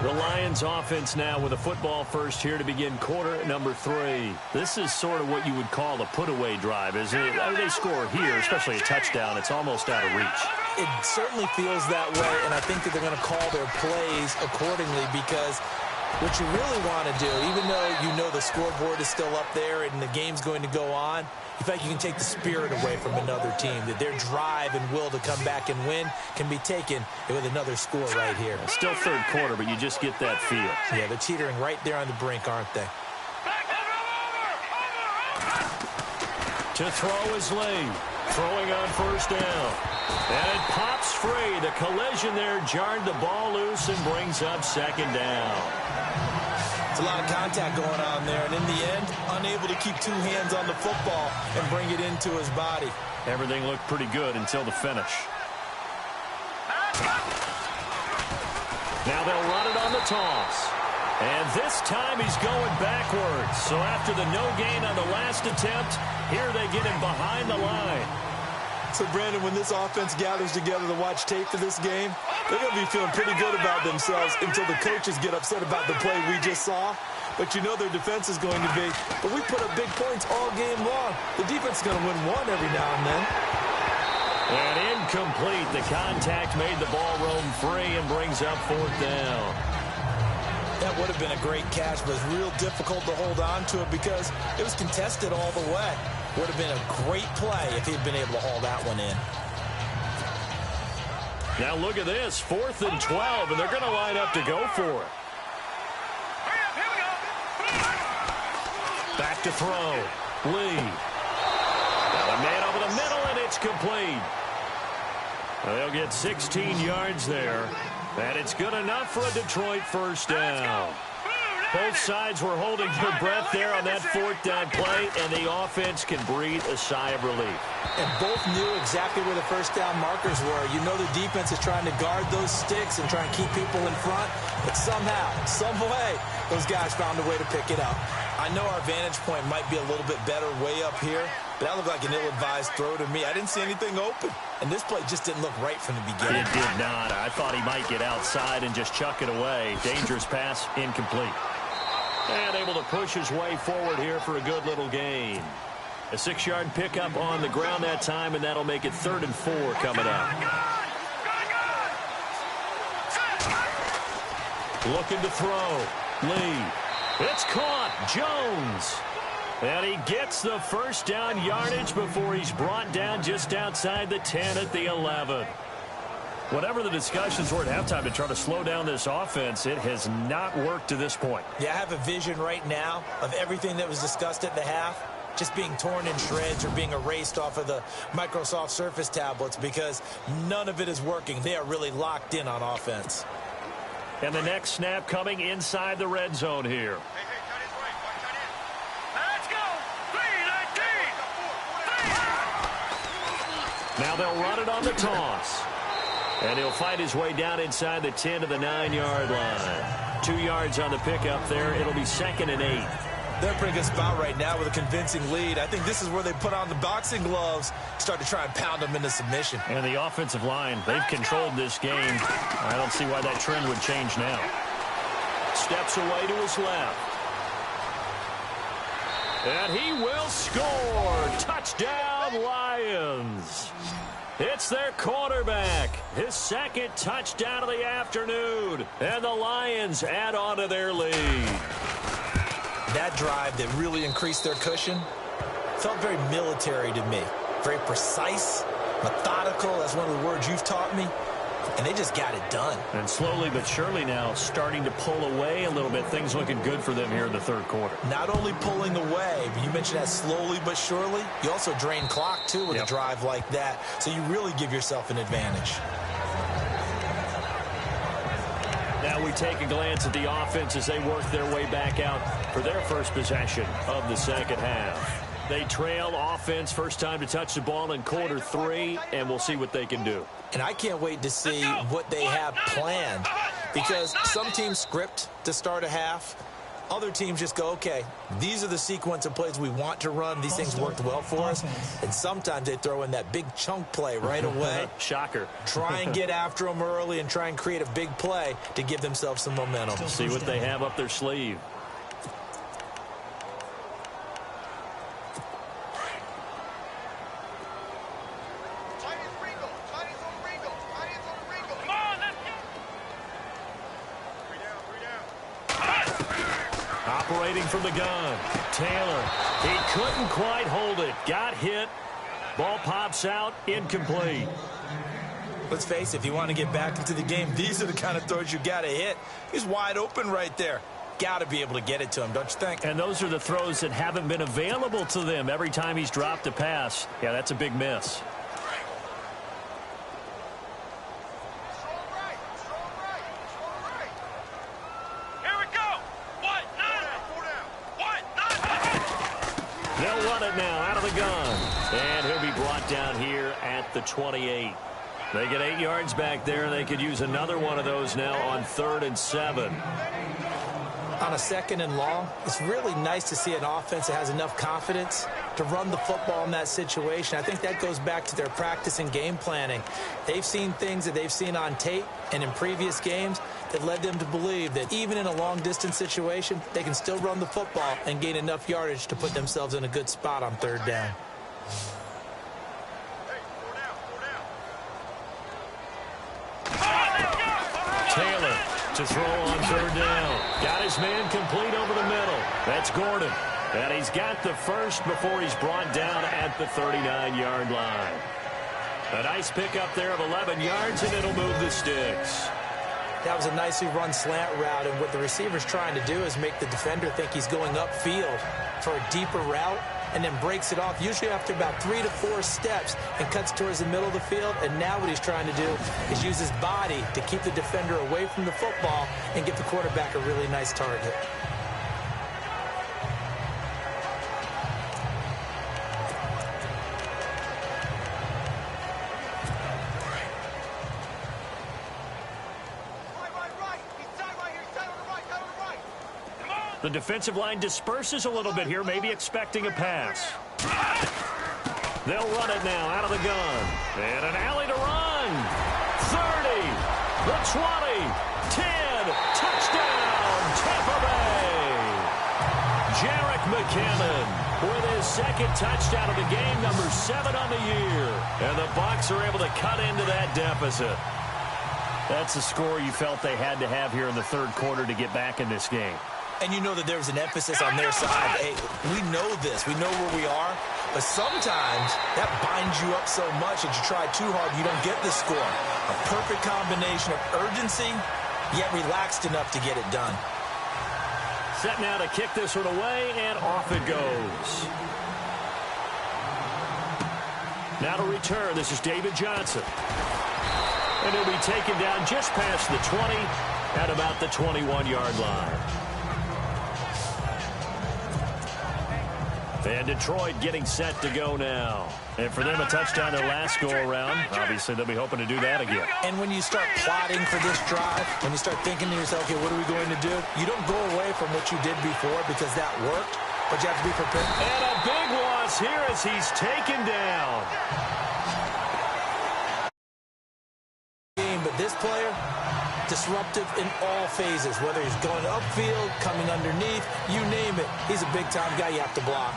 The Lions offense now with a football first here to begin quarter number 3. This is sort of what you would call a put-away drive, isn't it? I mean, they score here, especially a touchdown. It's almost out of reach. It certainly feels that way, and I think that they're going to call their plays accordingly, because what you really want to do, even though you know the scoreboard is still up there and the game's going to go on, in fact, you can take the spirit away from another team, that their drive and will to come back and win can be taken with another score right here. Still third quarter, but you just get that feel. Yeah, they're teetering right there on the brink, aren't they? Back To throw is Lee. Throwing on first down. And it pops free. The collision there jarred the ball loose and brings up second down. It's a lot of contact going on there, and in the end, unable to keep two hands on the football and bring it into his body. Everything looked pretty good until the finish. Now they'll run it on the toss. And this time he's going backwards. So after the no gain on the last attempt, here they get him behind the line. So, Brandon, when this offense gathers together to watch tape for this game, they're going to be feeling pretty good about themselves until the coaches get upset about the play we just saw. But you know their defense is going to be, but we put up big points all game long. The defense is going to win one every now and then. And incomplete. The contact made the ball roam free and brings up fourth down. That would have been a great catch, but it's real difficult to hold on to it because it was contested all the way. Would have been a great play if he'd been able to haul that one in. Now look at this, 4th and 12, and they're going to line up to go for it. Back to throw. Lee. Got a man over the middle, and it's complete. They'll get 16 yards there. And it's good enough for a Detroit first down. Both sides were holding their breath there on that 4th down play, and the offense can breathe a sigh of relief. And both knew exactly where the first down markers were. You know the defense is trying to guard those sticks and try and keep people in front, but somehow, some way, those guys found a way to pick it up. I know our vantage point might be a little bit better way up here, but that looked like an ill-advised throw to me. I didn't see anything open, and this play just didn't look right from the beginning. It did not. I thought he might get outside and just chuck it away. Dangerous pass, incomplete. And able to push his way forward here for a good little gain. A 6-yard pickup on the ground that time, and that'll make it 3rd and 4 coming up. Looking to throw. Lee. It's caught. Jones. And he gets the first down yardage before he's brought down just outside the 10 at the 11. Whatever the discussions were at halftime to try to slow down this offense, it has not worked to this point. Yeah, I have a vision right now of everything that was discussed at the half just being torn in shreds or being erased off of the Microsoft Surface tablets because none of it is working. They are really locked in on offense. And the next snap coming inside the red zone here. Let's go. 3-19. Now they'll run it on the toss. And he'll fight his way down inside the 10 to the 9-yard line. 2 yards on the pickup there. It'll be 2nd and 8. They're in a pretty good spot right now with a convincing lead. I think this is where they put on the boxing gloves, start to try and pound them into submission. And the offensive line, they've controlled this game. I don't see why that trend would change now. Steps away to his left. And he will score. Touchdown, Lions. It's their quarterback. His 2nd touchdown of the afternoon. And the Lions add on to their lead. That drive that really increased their cushion felt very military to me. Very precise, methodical. That's one of the words you've taught me. And they just got it done. And slowly but surely now starting to pull away a little bit. Things looking good for them here in the 3rd quarter. Not only pulling away, but you mentioned that slowly but surely. You also drain clock, too, with a drive like that. So you really give yourself an advantage. Now we take a glance at the offense as they work their way back out for their first possession of the 2nd half. They trail offense, first time to touch the ball in quarter 3, and we'll see what they can do. And I can't wait to see what they have planned, because some teams script to start a half. Other teams just go, okay, these are the sequence of plays we want to run. These things worked well for us. And sometimes they throw in that big chunk play right away. Shocker. Try and get after them early and try and create a big play to give themselves some momentum. See what they have up their sleeve. Operating from the gun, Taylor. He couldn't quite hold it. Got hit. Ball pops out, incomplete. Let's face it, if you want to get back into the game, these are the kind of throws you got to hit. He's wide open right there. got to be able to get it to him, don't you think? And those are the throws that haven't been available to them every time he's dropped a pass. Yeah, that's a big miss. Here we go. What? They'll run it now out of the gun. And he'll be brought down here at the 28. They get 8 yards back there, and they could use another one of those now on 3rd and 7. On a 2nd and long, it's really nice to see an offense that has enough confidence to run the football in that situation. I think that goes back to their practice and game planning. They've seen things that they've seen on tape and in previous games that led them to believe that even in a long-distance situation, they can still run the football and gain enough yardage to put themselves in a good spot on 3rd down. Taylor to throw on 3rd down. Got his man complete over the middle. That's Gordon. And he's got the first before he's brought down at the 39-yard line. A nice pickup there of 11 yards, and it'll move the sticks. That was a nicely run slant route, and what the receiver's trying to do is make the defender think he's going upfield for a deeper route, and then breaks it off, usually after about 3 to 4 steps, and cuts towards the middle of the field. And now what he's trying to do is use his body to keep the defender away from the football and get the quarterback a really nice target. The defensive line disperses a little bit here, maybe expecting a pass. They'll run it now out of the gun. And an alley to run. 30, the 20, 10, touchdown, Tampa Bay. Jerick McKinnon with his 2nd touchdown of the game, number 7 on the year. And the Bucs are able to cut into that deficit. That's the score you felt they had to have here in the 3rd quarter to get back in this game. And you know that there was an emphasis on their side. Hey, we know this. We know where we are. But sometimes that binds you up so much that you try too hard, you don't get the score. A perfect combination of urgency, yet relaxed enough to get it done. Set now to kick this one away, and off it goes. Now to return, this is David Johnson. And he'll be taken down just past the 20 at about the 21-yard line. And Detroit getting set to go now. And for them, a touchdown their last go-around. Obviously, they'll be hoping to do that again. And when you start plotting for this drive, when you start thinking to yourself, okay, what are we going to do? You don't go away from what you did before because that worked, but you have to be prepared. And a big loss here as he's taken down. But this player, disruptive in all phases, whether he's going upfield, coming underneath, you name it. He's a big-time guy you have to block.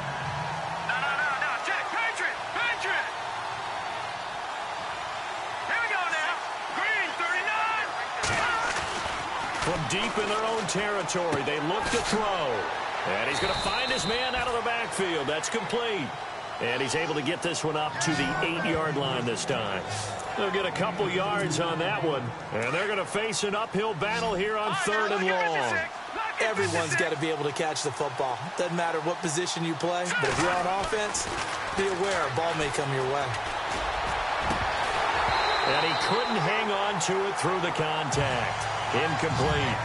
No, Jack, Patriot. Here we go now. Green, 39. From deep in their own territory, they look to throw. And he's going to find his man out of the backfield. That's complete. And he's able to get this one up to the 8-yard line this time. They'll get a couple yards on that one. And they're going to face an uphill battle here on 3rd and long. Everyone's got to be able to catch the football. Doesn't matter what position you play, but if you're on offense, be aware a ball may come your way. And he couldn't hang on to it through the contact. Incomplete.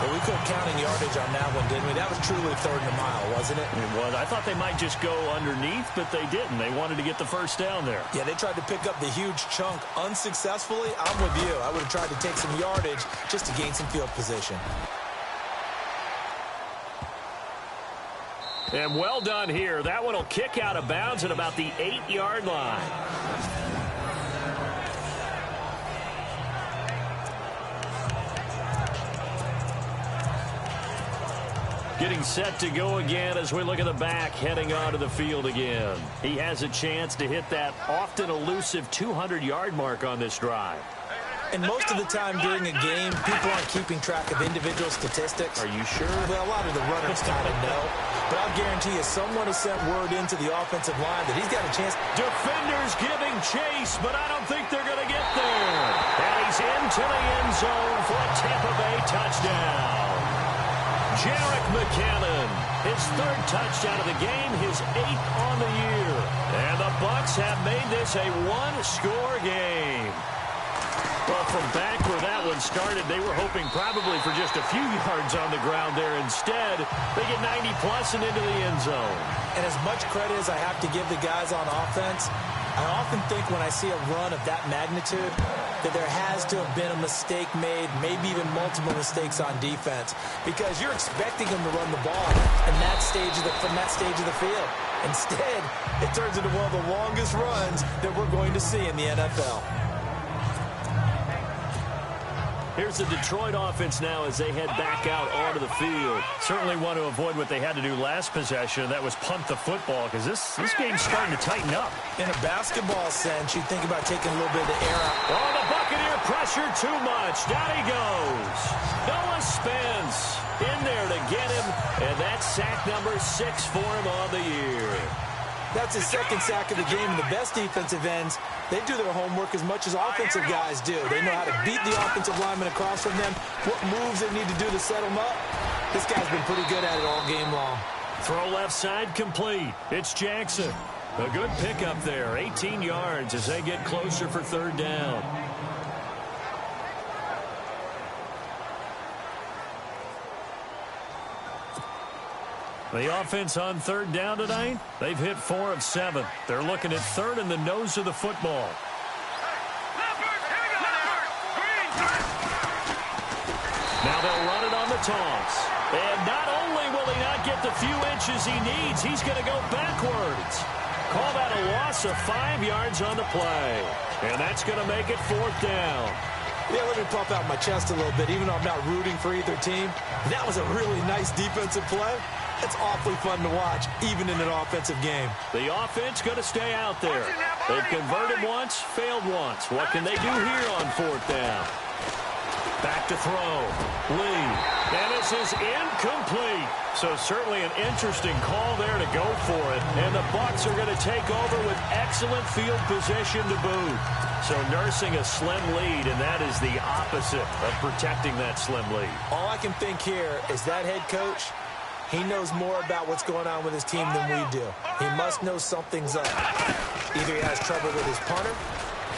But we couldn't counting yardage on that one, didn't we? That was truly 3rd and a mile, wasn't it? It was. I thought they might just go underneath, but they didn't. They wanted to get the first down there. Yeah, they tried to pick up the huge chunk unsuccessfully. I'm with you. I would have tried to take some yardage just to gain some field position. And well done here. That one will kick out of bounds at about the 8-yard line. Getting set to go again as we look at the back heading onto the field again. He has a chance to hit that often elusive 200-yard mark on this drive. And most of the time during a game, people aren't keeping track of individual statistics. Are you sure? Well, a lot of the runners kind of know. But I'll guarantee you someone has sent word into the offensive line that he's got a chance. Defenders giving chase, but I don't think they're going to get there. And he's into the end zone for a Tampa Bay touchdown. Jerick McKinnon, his third touchdown of the game, his 8th on the year. And the Bucs have made this a one-score game. Well, from back where that one started, they were hoping probably for just a few yards on the ground there. Instead, they get 90-plus and into the end zone. And as much credit as I have to give the guys on offense, I often think when I see a run of that magnitude that there has to have been a mistake made, maybe even multiple mistakes on defense, because you're expecting them to run the ball from that stage of the field. Instead, it turns into one of the longest runs that we're going to see in the NFL. Here's the Detroit offense now as they head back out onto the field. Certainly want to avoid what they had to do last possession. That was punt the football, because this game's starting to tighten up. In a basketball sense, you think about taking a little bit of the air out. Oh, the Buccaneer pressure too much. Down he goes. Noah Spence in there to get him, and that's sack number 6 for him on the year. That's his second sack of the game, and the best defensive ends, they do their homework as much as offensive guys do. They know how to beat the offensive lineman across from them, what moves they need to do to set them up. This guy's been pretty good at it all game long. Throw left side complete. It's Jackson. A good pickup there, 18 yards as they get closer for third down. The offense on third down tonight, they've hit 4 of 7. They're looking at third in the nose of the football. Now they'll run it on the toss. And not only will he not get the few inches he needs, he's going to go backwards. Call that a loss of 5 yards on the play. And that's going to make it 4th down. Yeah, let me pump out my chest a little bit. Even though I'm not rooting for either team, that was a really nice defensive play. It's awfully fun to watch, even in an offensive game. The offense going to stay out there. They've converted once, failed once. What can they do here on 4th down? Back to throw. Lee. And this is incomplete. So certainly an interesting call there to go for it. And the Bucs are going to take over with excellent field position to boot. So nursing a slim lead, and that is the opposite of protecting that slim lead. All I can think here is that head coach, he knows more about what's going on with his team than we do. He must know something's up. Either he has trouble with his punter,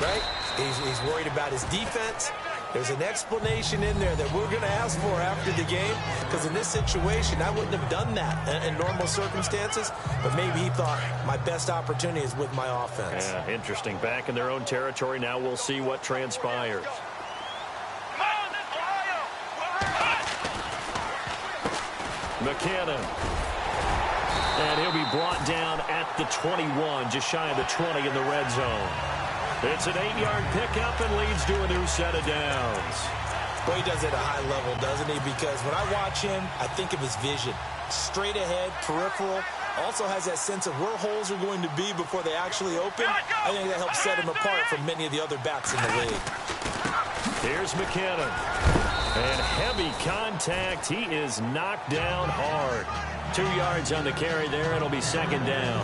right? He's worried about his defense. There's an explanation in there that we're going to ask for after the game, because in this situation, I wouldn't have done that in normal circumstances, but maybe he thought my best opportunity is with my offense. Yeah, interesting. Back in their own territory. Now we'll see what transpires. McKinnon. And he'll be brought down at the 21, just shy of the 20 in the red zone. It's an 8-yard pickup and leads to a new set of downs. Boy, he does it at a high level, doesn't he? Because when I watch him, I think of his vision. Straight ahead, peripheral. Also has that sense of where holes are going to be before they actually open. I think that helps set him apart from many of the other backs in the league. Here's McKinnon. And heavy contact. He is knocked down hard. 2 yards on the carry there. It'll be 2nd down.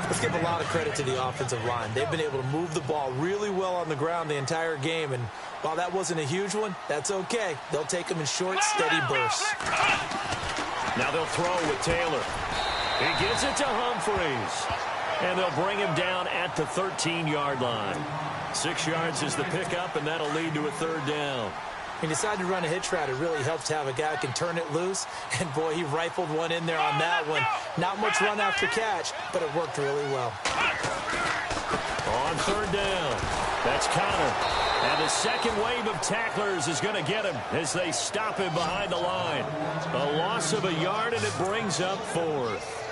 Let's give a lot of credit to the offensive line. They've been able to move the ball really well on the ground the entire game. And while that wasn't a huge one, that's okay. They'll take them in short, steady bursts. Now they'll throw with Taylor. He gives it to Humphreys. And they'll bring him down at the 13-yard line. 6 yards is the pickup, and that'll lead to a 3rd down. He decided to run a hitch route. It really helps to have a guy who can turn it loose. And, boy, he rifled one in there on that one. Not much run after catch, but it worked really well. On 3rd down, that's Connor. And the second wave of tacklers is going to get him as they stop him behind the line. A loss of a yard, and it brings up 4th.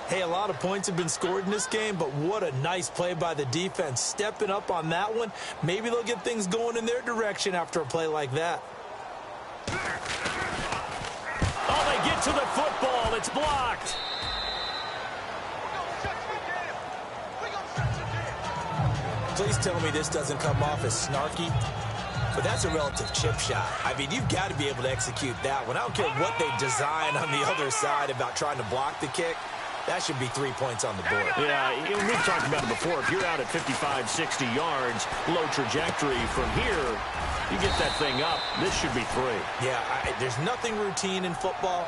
Hey, a lot of points have been scored in this game, but what a nice play by the defense. Stepping up on that one. Maybe they'll get things going in their direction after a play like that. Oh, they get to the football. It's blocked. Please tell me this doesn't come off as snarky, but that's a relative chip shot. I mean, you've got to be able to execute that one. I don't care what they design on the other side about trying to block the kick. That should be 3 points on the board. Yeah, we've talked about it before. If you're out at 55, 60 yards, low trajectory from here, you get that thing up, this should be 3. Yeah, there's nothing routine in football,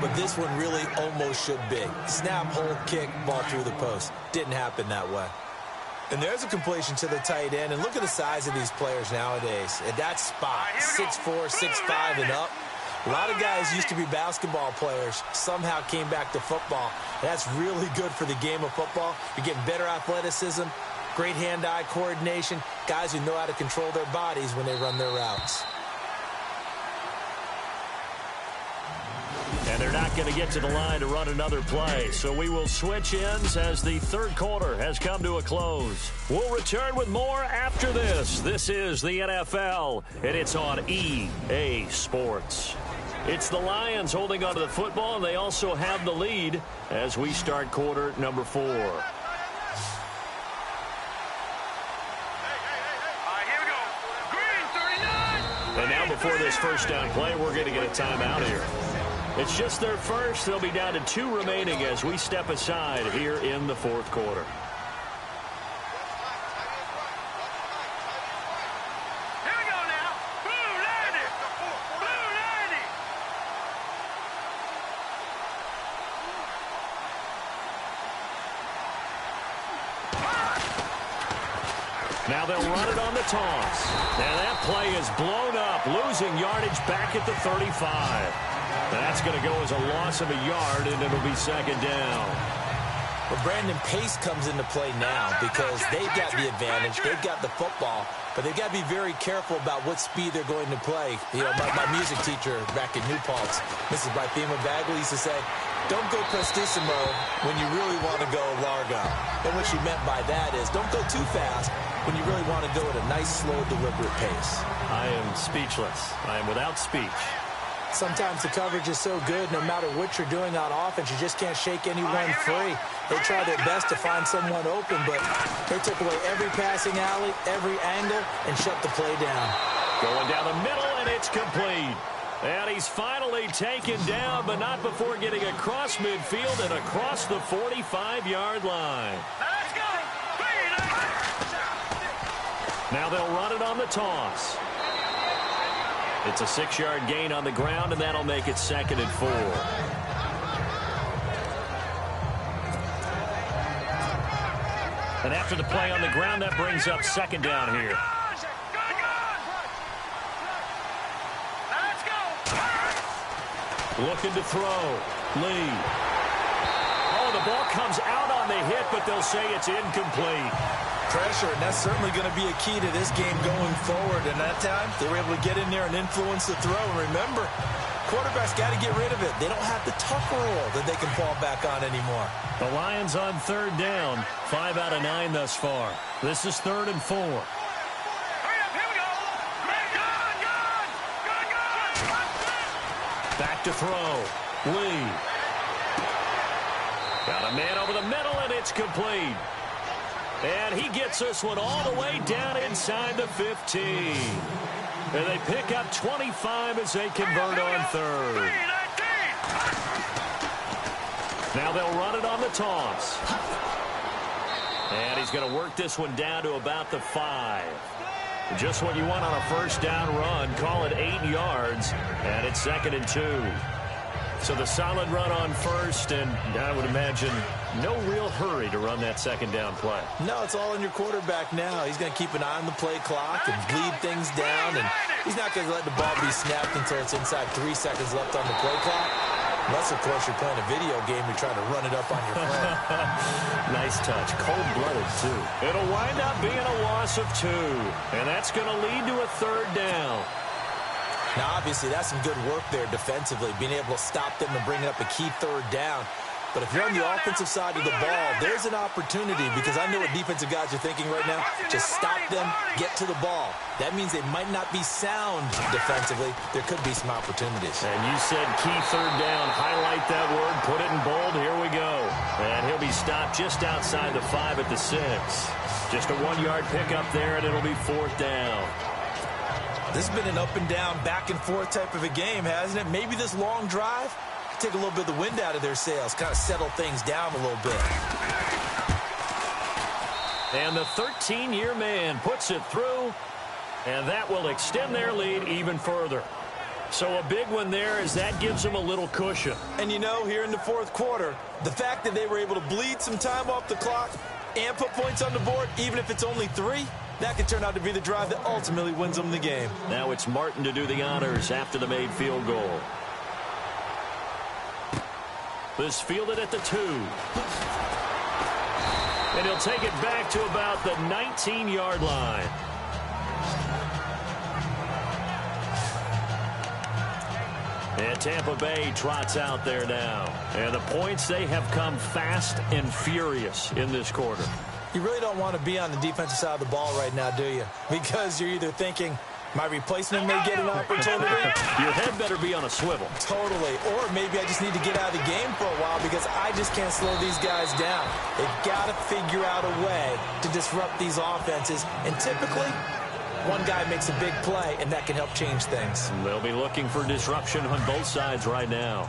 but this one really almost should be. Snap, hold, kick, ball through the post. Didn't happen that way. And there's a completion to the tight end, and look at the size of these players nowadays. At that spot, 6'4", 6'5", and up. A lot of guys used to be basketball players, somehow came back to football. That's really good for the game of football. You're getting better athleticism, great hand-eye coordination, guys who know how to control their bodies when they run their routes. And they're not going to get to the line to run another play, so we will switch ends as the third quarter has come to a close. We'll return with more after this. This is the NFL, and it's on EA Sports. It's the Lions holding onto the football, and they also have the lead as we start quarter number 4. All right, here we go. Green, 39. And now before this first down play, we're going to get a timeout here. It's just their first. They'll be down to 2 remaining as we step aside here in the fourth quarter. Here we go now. Blue 90. Blue 90. Now they'll run it on the toss. And that play is blown up, losing yardage back at the 35. That's going to go as a loss of a yard, and it'll be second down. But Brandon, pace comes into play now because they've got the advantage. They've got the football, but they've got to be very careful about what speed they're going to play. You know, my music teacher back in New Paltz, Mrs. Bythema Bagley, used to say, don't go prestissimo when you really want to go largo. And what she meant by that is don't go too fast when you really want to go at a nice, slow, deliberate pace. I am speechless. I am without speech. Sometimes the coverage is so good, no matter what you're doing on offense, you just can't shake anyone free. They try their best to find someone open, but they took away every passing alley, every angle, and shut the play down. Going down the middle, and it's complete. And he's finally taken down, but not before getting across midfield and across the 45-yard line. Let's go. Now they'll run it on the toss. It's a 6-yard gain on the ground, and that'll make it second and 4. And after the play on the ground, that brings up second down here. Let's go. Looking to throw. Lee. Oh, the ball comes out on the hit, but they'll say it's incomplete. Pressure, and that's certainly going to be a key to this game going forward. And that time, they were able to get in there and influence the throw. And remember, quarterbacks got to get rid of it. They don't have the tuck roll that they can fall back on anymore. The Lions on third down. 5 out of 9 thus far. This is 3rd and 4. Hurry up, here we go. Good. Back to throw. Lee. Got a man over the middle, and it's complete. And he gets this one all the way down inside the 15. And they pick up 25 as they convert on third. Now they'll run it on the toss. And he's going to work this one down to about the 5. Just what you want on a first down run. Call it 8 yards. And it's 2nd and 2. So the solid run on first, and I would imagine no real hurry to run that second down play. No, it's all in your quarterback now. He's going to keep an eye on the play clock and bleed things down, and he's not going to let the ball be snapped until it's inside 3 seconds left on the play clock. Unless, of course, you're playing a video game, you're trying to run it up on your friend. Nice touch. Cold-blooded, too. It'll wind up being a loss of 2, and that's going to lead to a 3rd down. Now, obviously, that's some good work there defensively, being able to stop them and bring up a key 3rd down. But if you're on the offensive side of the ball, there's an opportunity, because I know what defensive guys are thinking right now. Just stop them, get to the ball. That means they might not be sound defensively. There could be some opportunities. And you said key 3rd down. Highlight that word. Put it in bold. Here we go. And he'll be stopped just outside the 5 at the 6. Just a 1-yard pickup there, and it'll be 4th down. This has been an up and down, back and forth type of a game, hasn't it? Maybe this long drive take a little bit of the wind out of their sails, kind of settle things down a little bit. And the 13-year man puts it through, and that will extend their lead even further. So a big one there as that gives them a little cushion. And you know, here in the fourth quarter, the fact that they were able to bleed some time off the clock and put points on the board, even if it's only 3, that could turn out to be the drive that ultimately wins them the game. Now it's Martin to do the honors after the made field goal. This fielded at the 2. And he'll take it back to about the 19-yard line. And Tampa Bay trots out there now. And the points, they have come fast and furious in this quarter. You really don't want to be on the defensive side of the ball right now, do you? Because you're either thinking, my replacement may get an opportunity. Your head better be on a swivel. Totally. Or maybe I just need to get out of the game for a while because I just can't slow these guys down. They've got to figure out a way to disrupt these offenses. And typically, one guy makes a big play, and that can help change things. They'll be looking for disruption on both sides right now.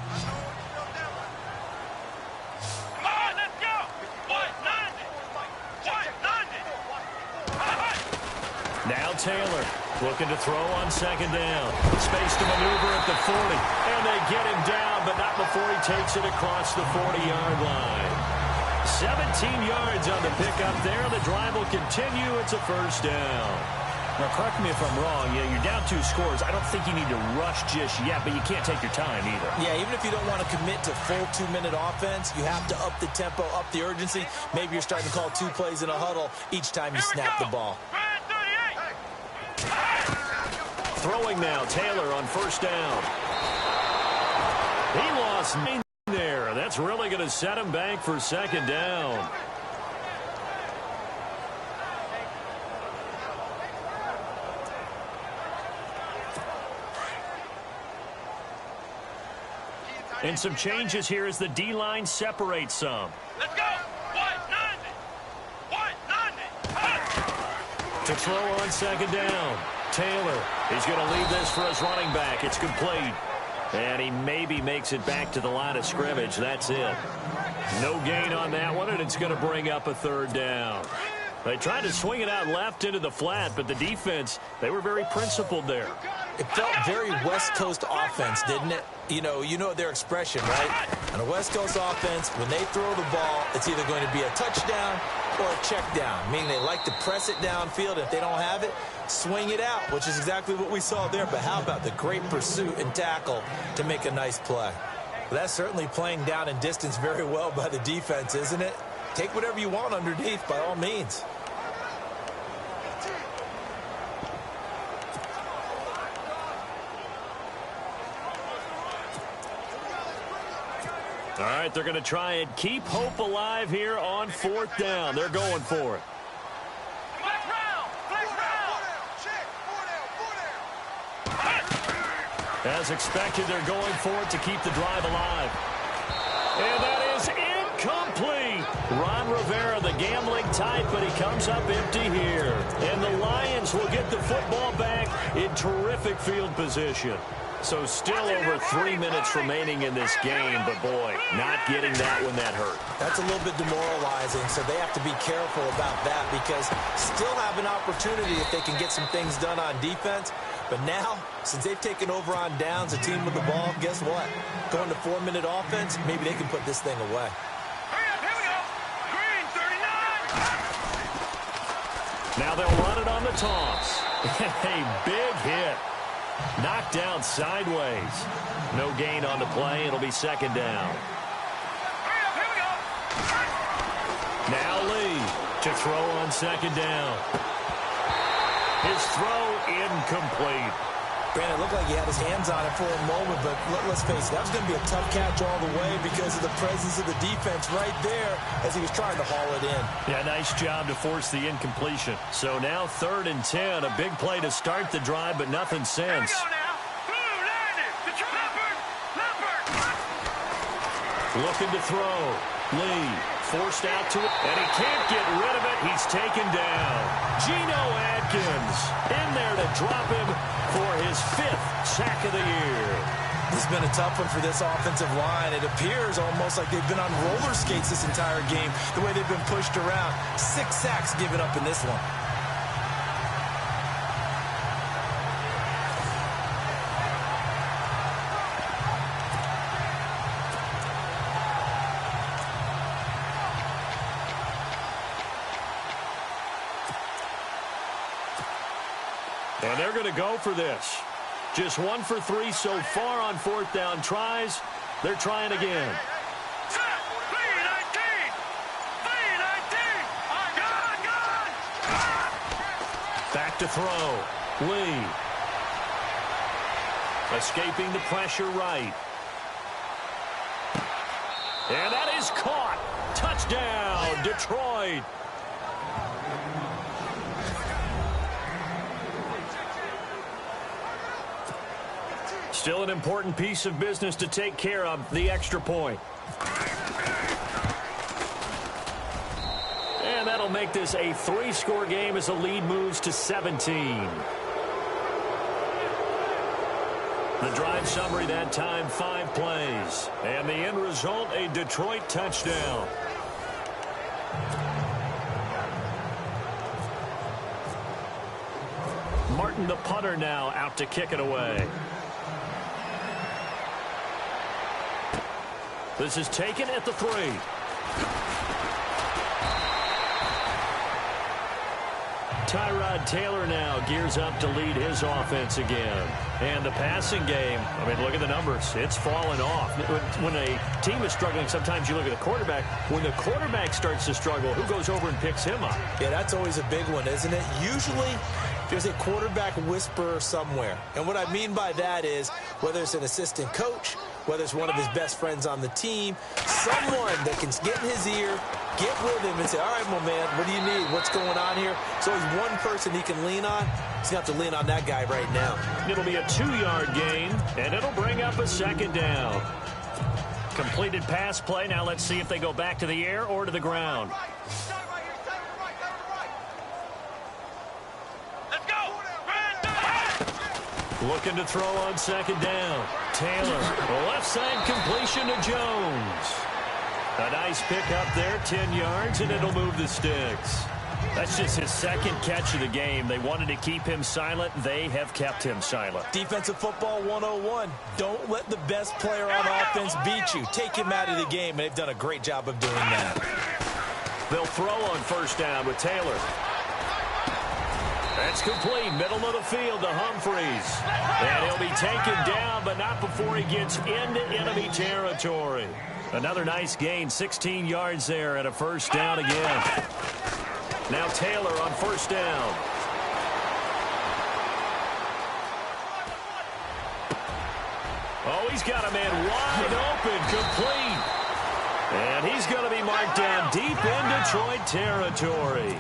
Now Taylor looking to throw on second down. Space to maneuver at the 40. And they get him down, but not before he takes it across the 40-yard line. 17 yards on the pickup there. The drive will continue. It's a first down. Now, correct me if I'm wrong. Yeah, you're down 2 scores. I don't think you need to rush just yet, but you can't take your time either. Yeah, even if you don't want to commit to full 2-minute offense, you have to up the tempo, up the urgency. Maybe you're starting to call 2 plays in a huddle each time you snap the ball. Throwing now, Taylor on first down. He lost 9 there. That's really going to set him back for second down. And some changes here as the D-line separates some. Let's go! 190! 190! To throw on second down. Taylor, he's going to leave this for his running back. It's complete. And he maybe makes it back to the line of scrimmage. That's it. No gain on that one, and it's going to bring up a third down. They tried to swing it out left into the flat, but the defense, they were very principled there. It felt very West Coast offense, didn't it? You know their expression, right? On a West Coast offense, when they throw the ball, it's either going to be a touchdown or a check down, meaning they like to press it downfield. If they don't have it, swing it out, which is exactly what we saw there. But how about the great pursuit and tackle to make a nice play? Well, that's certainly playing down and distance very well by the defense, isn't it? Take whatever you want underneath, by all means. All right, they're going to try and keep hope alive here on fourth down. They're going for it. Black round! As expected, they're going for it to keep the drive alive. And that is incomplete. Ron Rivera, the gambling type, but he comes up empty here. And the Lions will get the football back in terrific field position. So still over 3 minutes remaining in this game, but boy, not getting that one that hurt. That's a little bit demoralizing, so they have to be careful about that because still have an opportunity if they can get some things done on defense. But now, since they've taken over on downs, a team with the ball, guess what? Going to 4-minute offense, maybe they can put this thing away. Hurry up, here we go! Green, 39! Now they'll run it on the toss. A big hit. Knocked down sideways. No gain on the play. It'll be second down. Hurry up, here we go! Now Lee to throw on second down. His throw incomplete. Brandon, it looked like he had his hands on it for a moment, but let's face it, that was going to be a tough catch all the way because of the presence of the defense right there as he was trying to haul it in. Yeah, nice job to force the incompletion. So now 3rd and 10, a big play to start the drive, but nothing since. Here we go now! Blue, landed! Leopard! Looking to throw. Lee forced out to it, and he can't get rid of it. He's taken down. Geno Atkins in there to drop him for his 5th sack of the year. This has been a tough one for this offensive line. It appears almost like they've been on roller skates this entire game, the way they've been pushed around. 6 sacks given up in this one. And they're going to go for this. Just 1 for 3 so far on 4th down tries. They're trying again. Back to throw. Lee. Escaping the pressure right. And that is caught. Touchdown, Detroit. Still an important piece of business to take care of, the extra point. And that'll make this a 3-score game as the lead moves to 17. The drive summary that time, 5 plays. And the end result, a Detroit touchdown. Martin, the punter, now out to kick it away. This is taken at the 3. Tyrod Taylor now gears up to lead his offense again. And the passing game, I mean, look at the numbers. It's fallen off. When a team is struggling, sometimes you look at the quarterback. When the quarterback starts to struggle, who goes over and picks him up? Yeah, that's always a big one, isn't it? Usually, there's a quarterback whisperer somewhere. And what I mean by that is, whether it's an assistant coach, whether it's one of his best friends on the team, someone that can get in his ear, get with him and say, all right, my man, what do you need? What's going on here? So there's one person he can lean on. He's going to have to lean on that guy right now. It'll be a 2-yard gain, and it'll bring up a 2nd down. Completed pass play. Now let's see if they go back to the air or to the ground. Looking to throw on 2nd down. Taylor, left side completion to Jones. A nice pick up there, 10 yards, and it'll move the sticks. That's just his 2nd catch of the game. They wanted to keep him silent. They have kept him silent. Defensive football 101. Don't let the best player on offense beat you. Take him out of the game, and they've done a great job of doing that. They'll throw on 1st down with Taylor. That's complete, middle of the field to Humphreys. And he'll be taken down, but not before he gets into enemy territory. Another nice gain, 16 yards there, and a 1st down again. Now Taylor on 1st down. Oh, he's got a man wide open, complete. And he's going to be marked down deep in Detroit territory.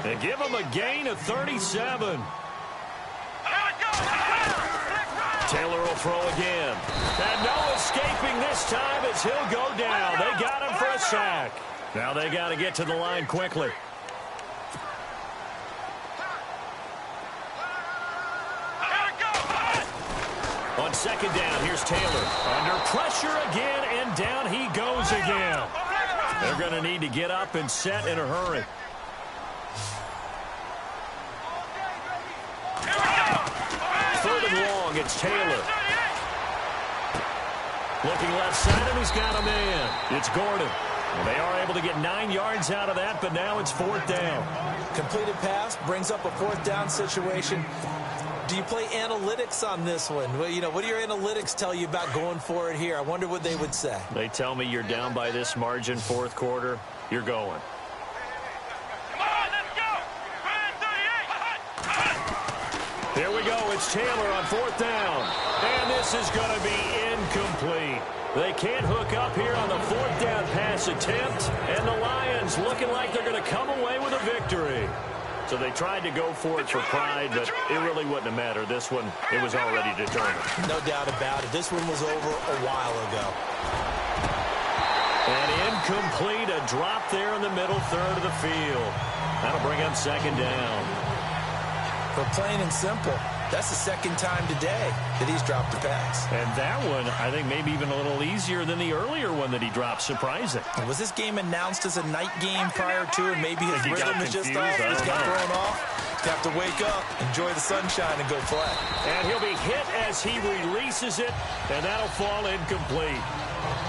And give him a gain of 37. Taylor will throw again. And no escaping this time as he'll go down. They got him for a sack. Now they got to get to the line quickly. On 2nd down, here's Taylor. Under pressure again, and down he goes again. They're going to need to get up and set in a hurry. Long, it's Taylor. Looking left side, and he's got a man. It's Gordon. Well, they are able to get 9 yards out of that, but now it's 4th down. Completed pass brings up a 4th down situation. Do you play analytics on this one? Well, you know, what do your analytics tell you about going for it here? I wonder what they would say. They tell me you're down by this margin, 4th quarter. You're going. Here we go. It's Taylor on 4th down. And this is going to be incomplete. They can't hook up here on the 4th down pass attempt. And the Lions looking like they're going to come away with a victory. So they tried to go for it for pride, but it really wouldn't have mattered. This one, it was already determined. No doubt about it. This one was over a while ago. And incomplete. A drop there in the middle third of the field. That'll bring up 2nd down. For plain and simple, That's the second time today that he's dropped a pass. And that one, I think, maybe even a little easier than the earlier one that he dropped. Surprising. Was this game announced as a night game prior to, and maybe his rhythm is just off? Just got thrown off. He'll have to wake up, enjoy the sunshine, and go play. And he'll be hit as he releases it, and that'll fall incomplete.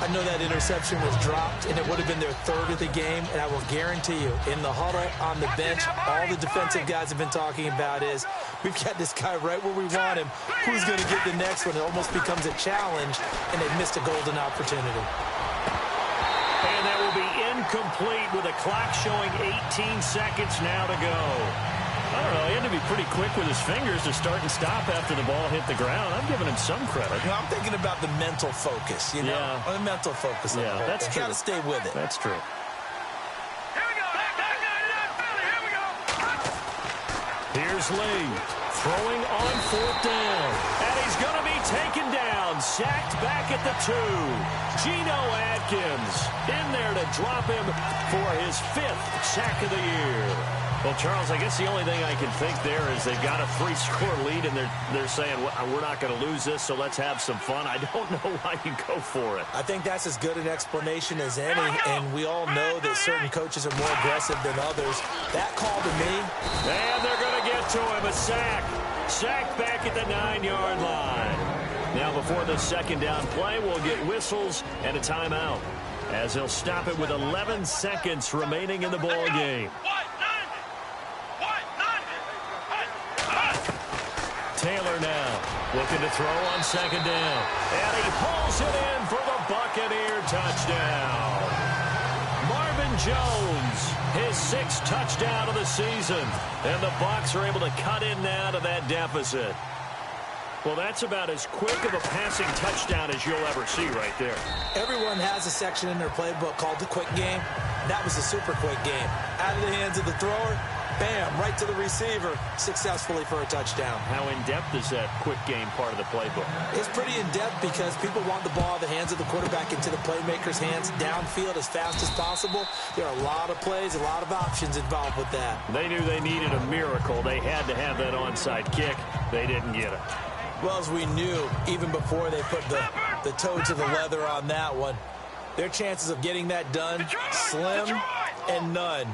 I know that interception was dropped, and it would have been their third of the game, and I will guarantee you, in the huddle, on the bench, all the defensive guys have been talking about is, we've got this guy right where we want him. Who's going to get the next one? It almost becomes a challenge, and they've missed a golden opportunity. And that will be incomplete with the clock showing 18 seconds now to go. I don't know, he had to be pretty quick with his fingers to start and stop after the ball hit the ground. I'm giving him some credit. You know, I'm thinking about the mental focus, you know? Yeah. The mental focus. Yeah, that's true. Got to stay with it. That's true. Here we go. Here we go. Here's Lee throwing on 4th down. And he's going to be taken down. Sacked back at the 2. Geno Atkins in there to drop him for his 5th sack of the year. Well, Charles, I guess the only thing I can think there is they've got a 3-score lead, and they're saying, well, we're not going to lose this, so let's have some fun. I don't know why you go for it. I think that's as good an explanation as any, and we all know that certain coaches are more aggressive than others. That call to me. And they're going to get to him, a sack. Sacked back at the 9-yard line. Now, before the second down play, we'll get whistles and a timeout, as they'll stop it with 11 seconds remaining in the ball game. Taylor now looking to throw on second down. And he pulls it in for the Buccaneer touchdown. Marvin Jones, his 6th touchdown of the season. And the Bucs are able to cut in now to that deficit. Well, that's about as quick of a passing touchdown as you'll ever see right there. Everyone has a section in their playbook called the quick game. That was a super quick game. Out of the hands of the thrower, bam, right to the receiver, successfully for a touchdown. How in-depth is that quick game part of the playbook? It's pretty in-depth because people want the ball in the hands of the quarterback into the playmaker's hands, downfield as fast as possible. There are a lot of plays, a lot of options involved with that. They knew they needed a miracle. They had to have that onside kick. They didn't get it. Well, as we knew, even before they put the toe to the leather on that one, their chances of getting that done, slim and none.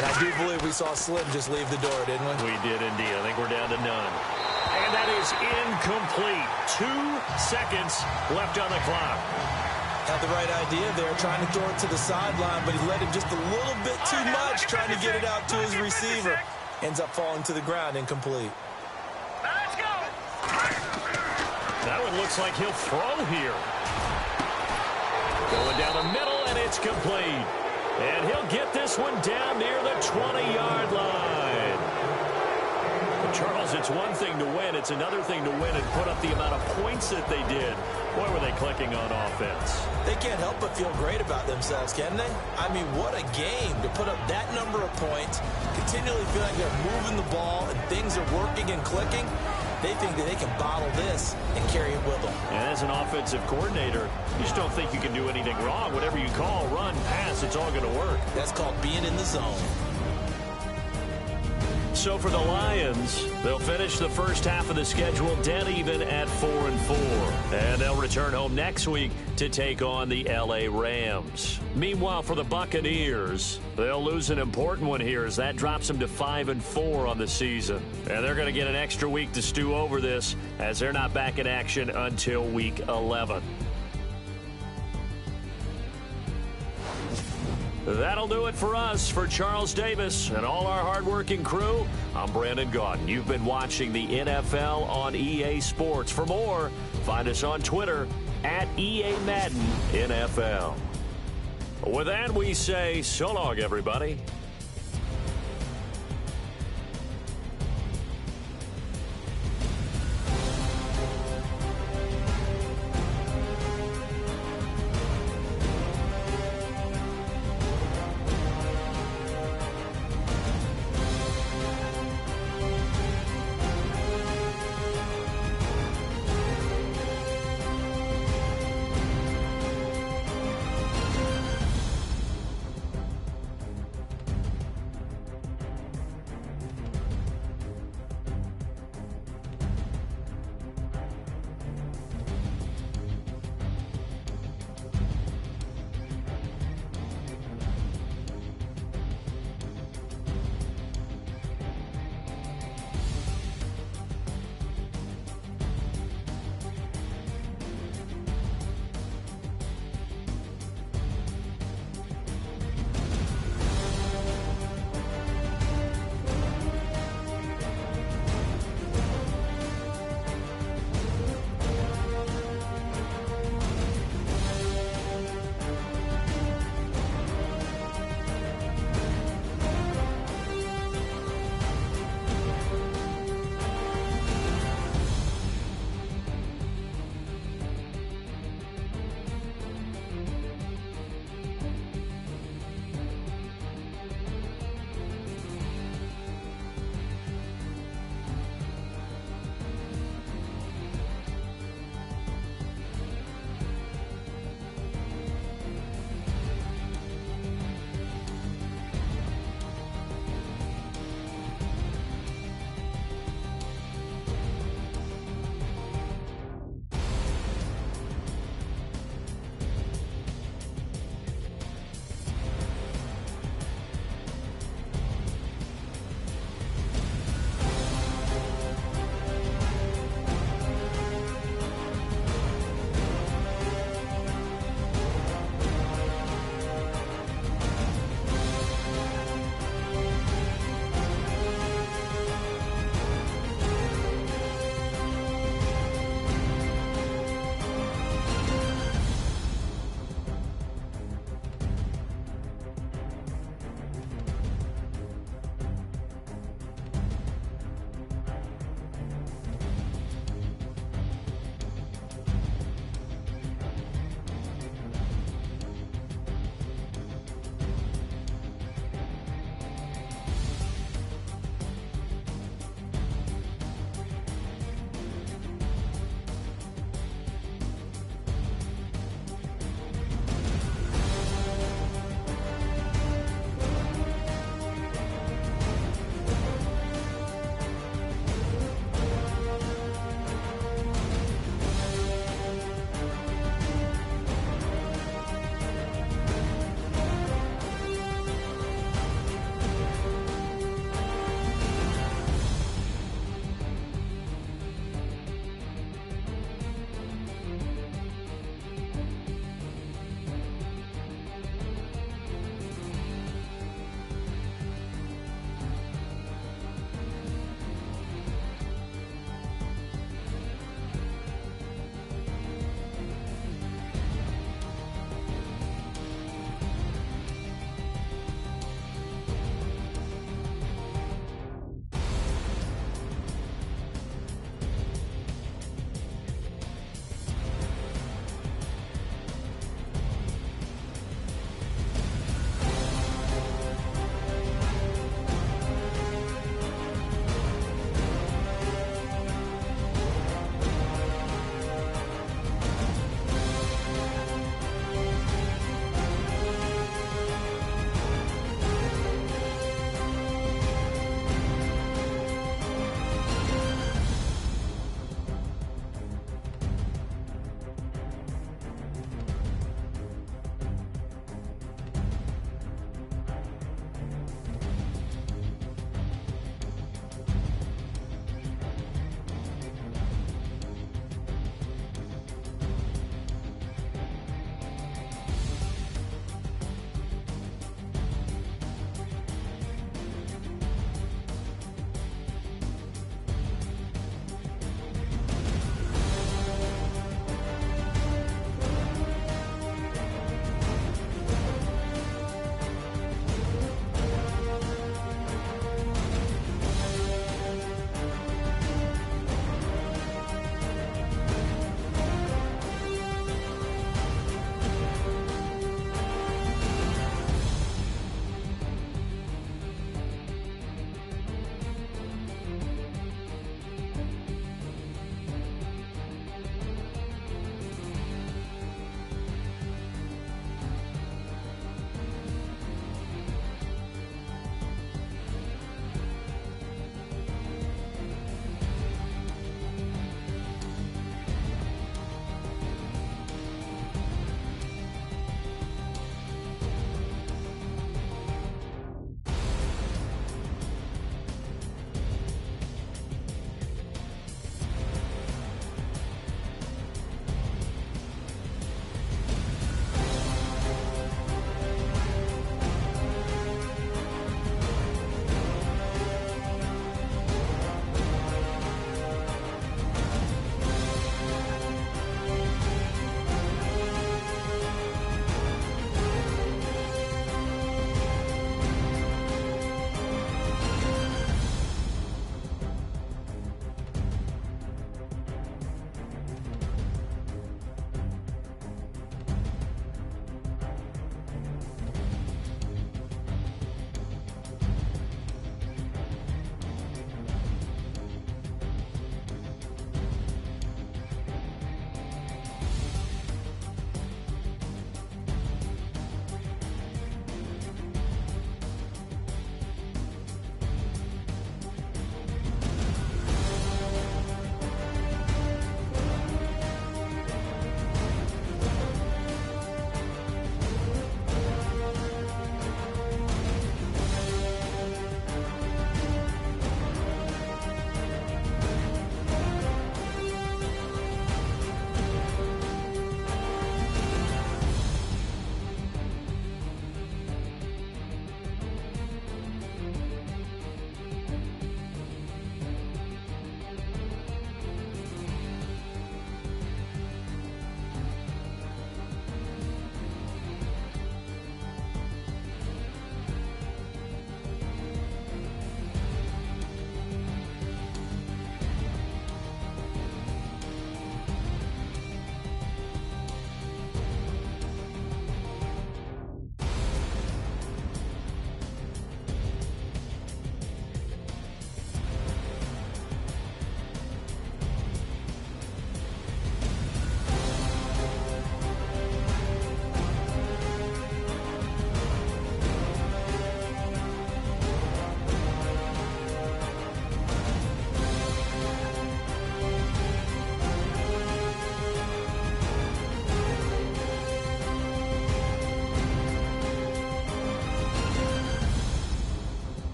And I do believe we saw Slim just leave the door, didn't we? We did indeed. I think we're down to none. And that is incomplete. 2 seconds left on the clock. Had the right idea there, trying to throw it to the sideline, but he let him just a little bit too much, trying to get it out to his receiver. Ends up falling to the ground, incomplete. Let's go. That one looks like he'll throw here. Going down the middle, and it's complete. And he'll get this one down near the 20-yard line. But Charles, it's one thing to win. It's another thing to win and put up the amount of points that they did. Boy, were they clicking on offense. They can't help but feel great about themselves, can they? I mean, what a game to put up that number of points, continually feel like they're moving the ball and things are working and clicking. They think that they can bottle this and carry it with them. And as an offensive coordinator, you just don't think you can do anything wrong. Whatever you call, run, pass, it's all going to work. That's called being in the zone. So for the Lions, they'll finish the first half of the schedule dead even at 4-4. And they'll return home next week to take on the LA Rams. Meanwhile, for the Buccaneers, they'll lose an important one here as that drops them to 5-4 on the season. And they're going to get an extra week to stew over this as they're not back in action until week 11. That'll do it for us. For Charles Davis and all our hardworking crew, I'm Brandon Gaudin. You've been watching the NFL on EA Sports. For more, find us on Twitter at EA Madden NFL. With that, we say so long, everybody.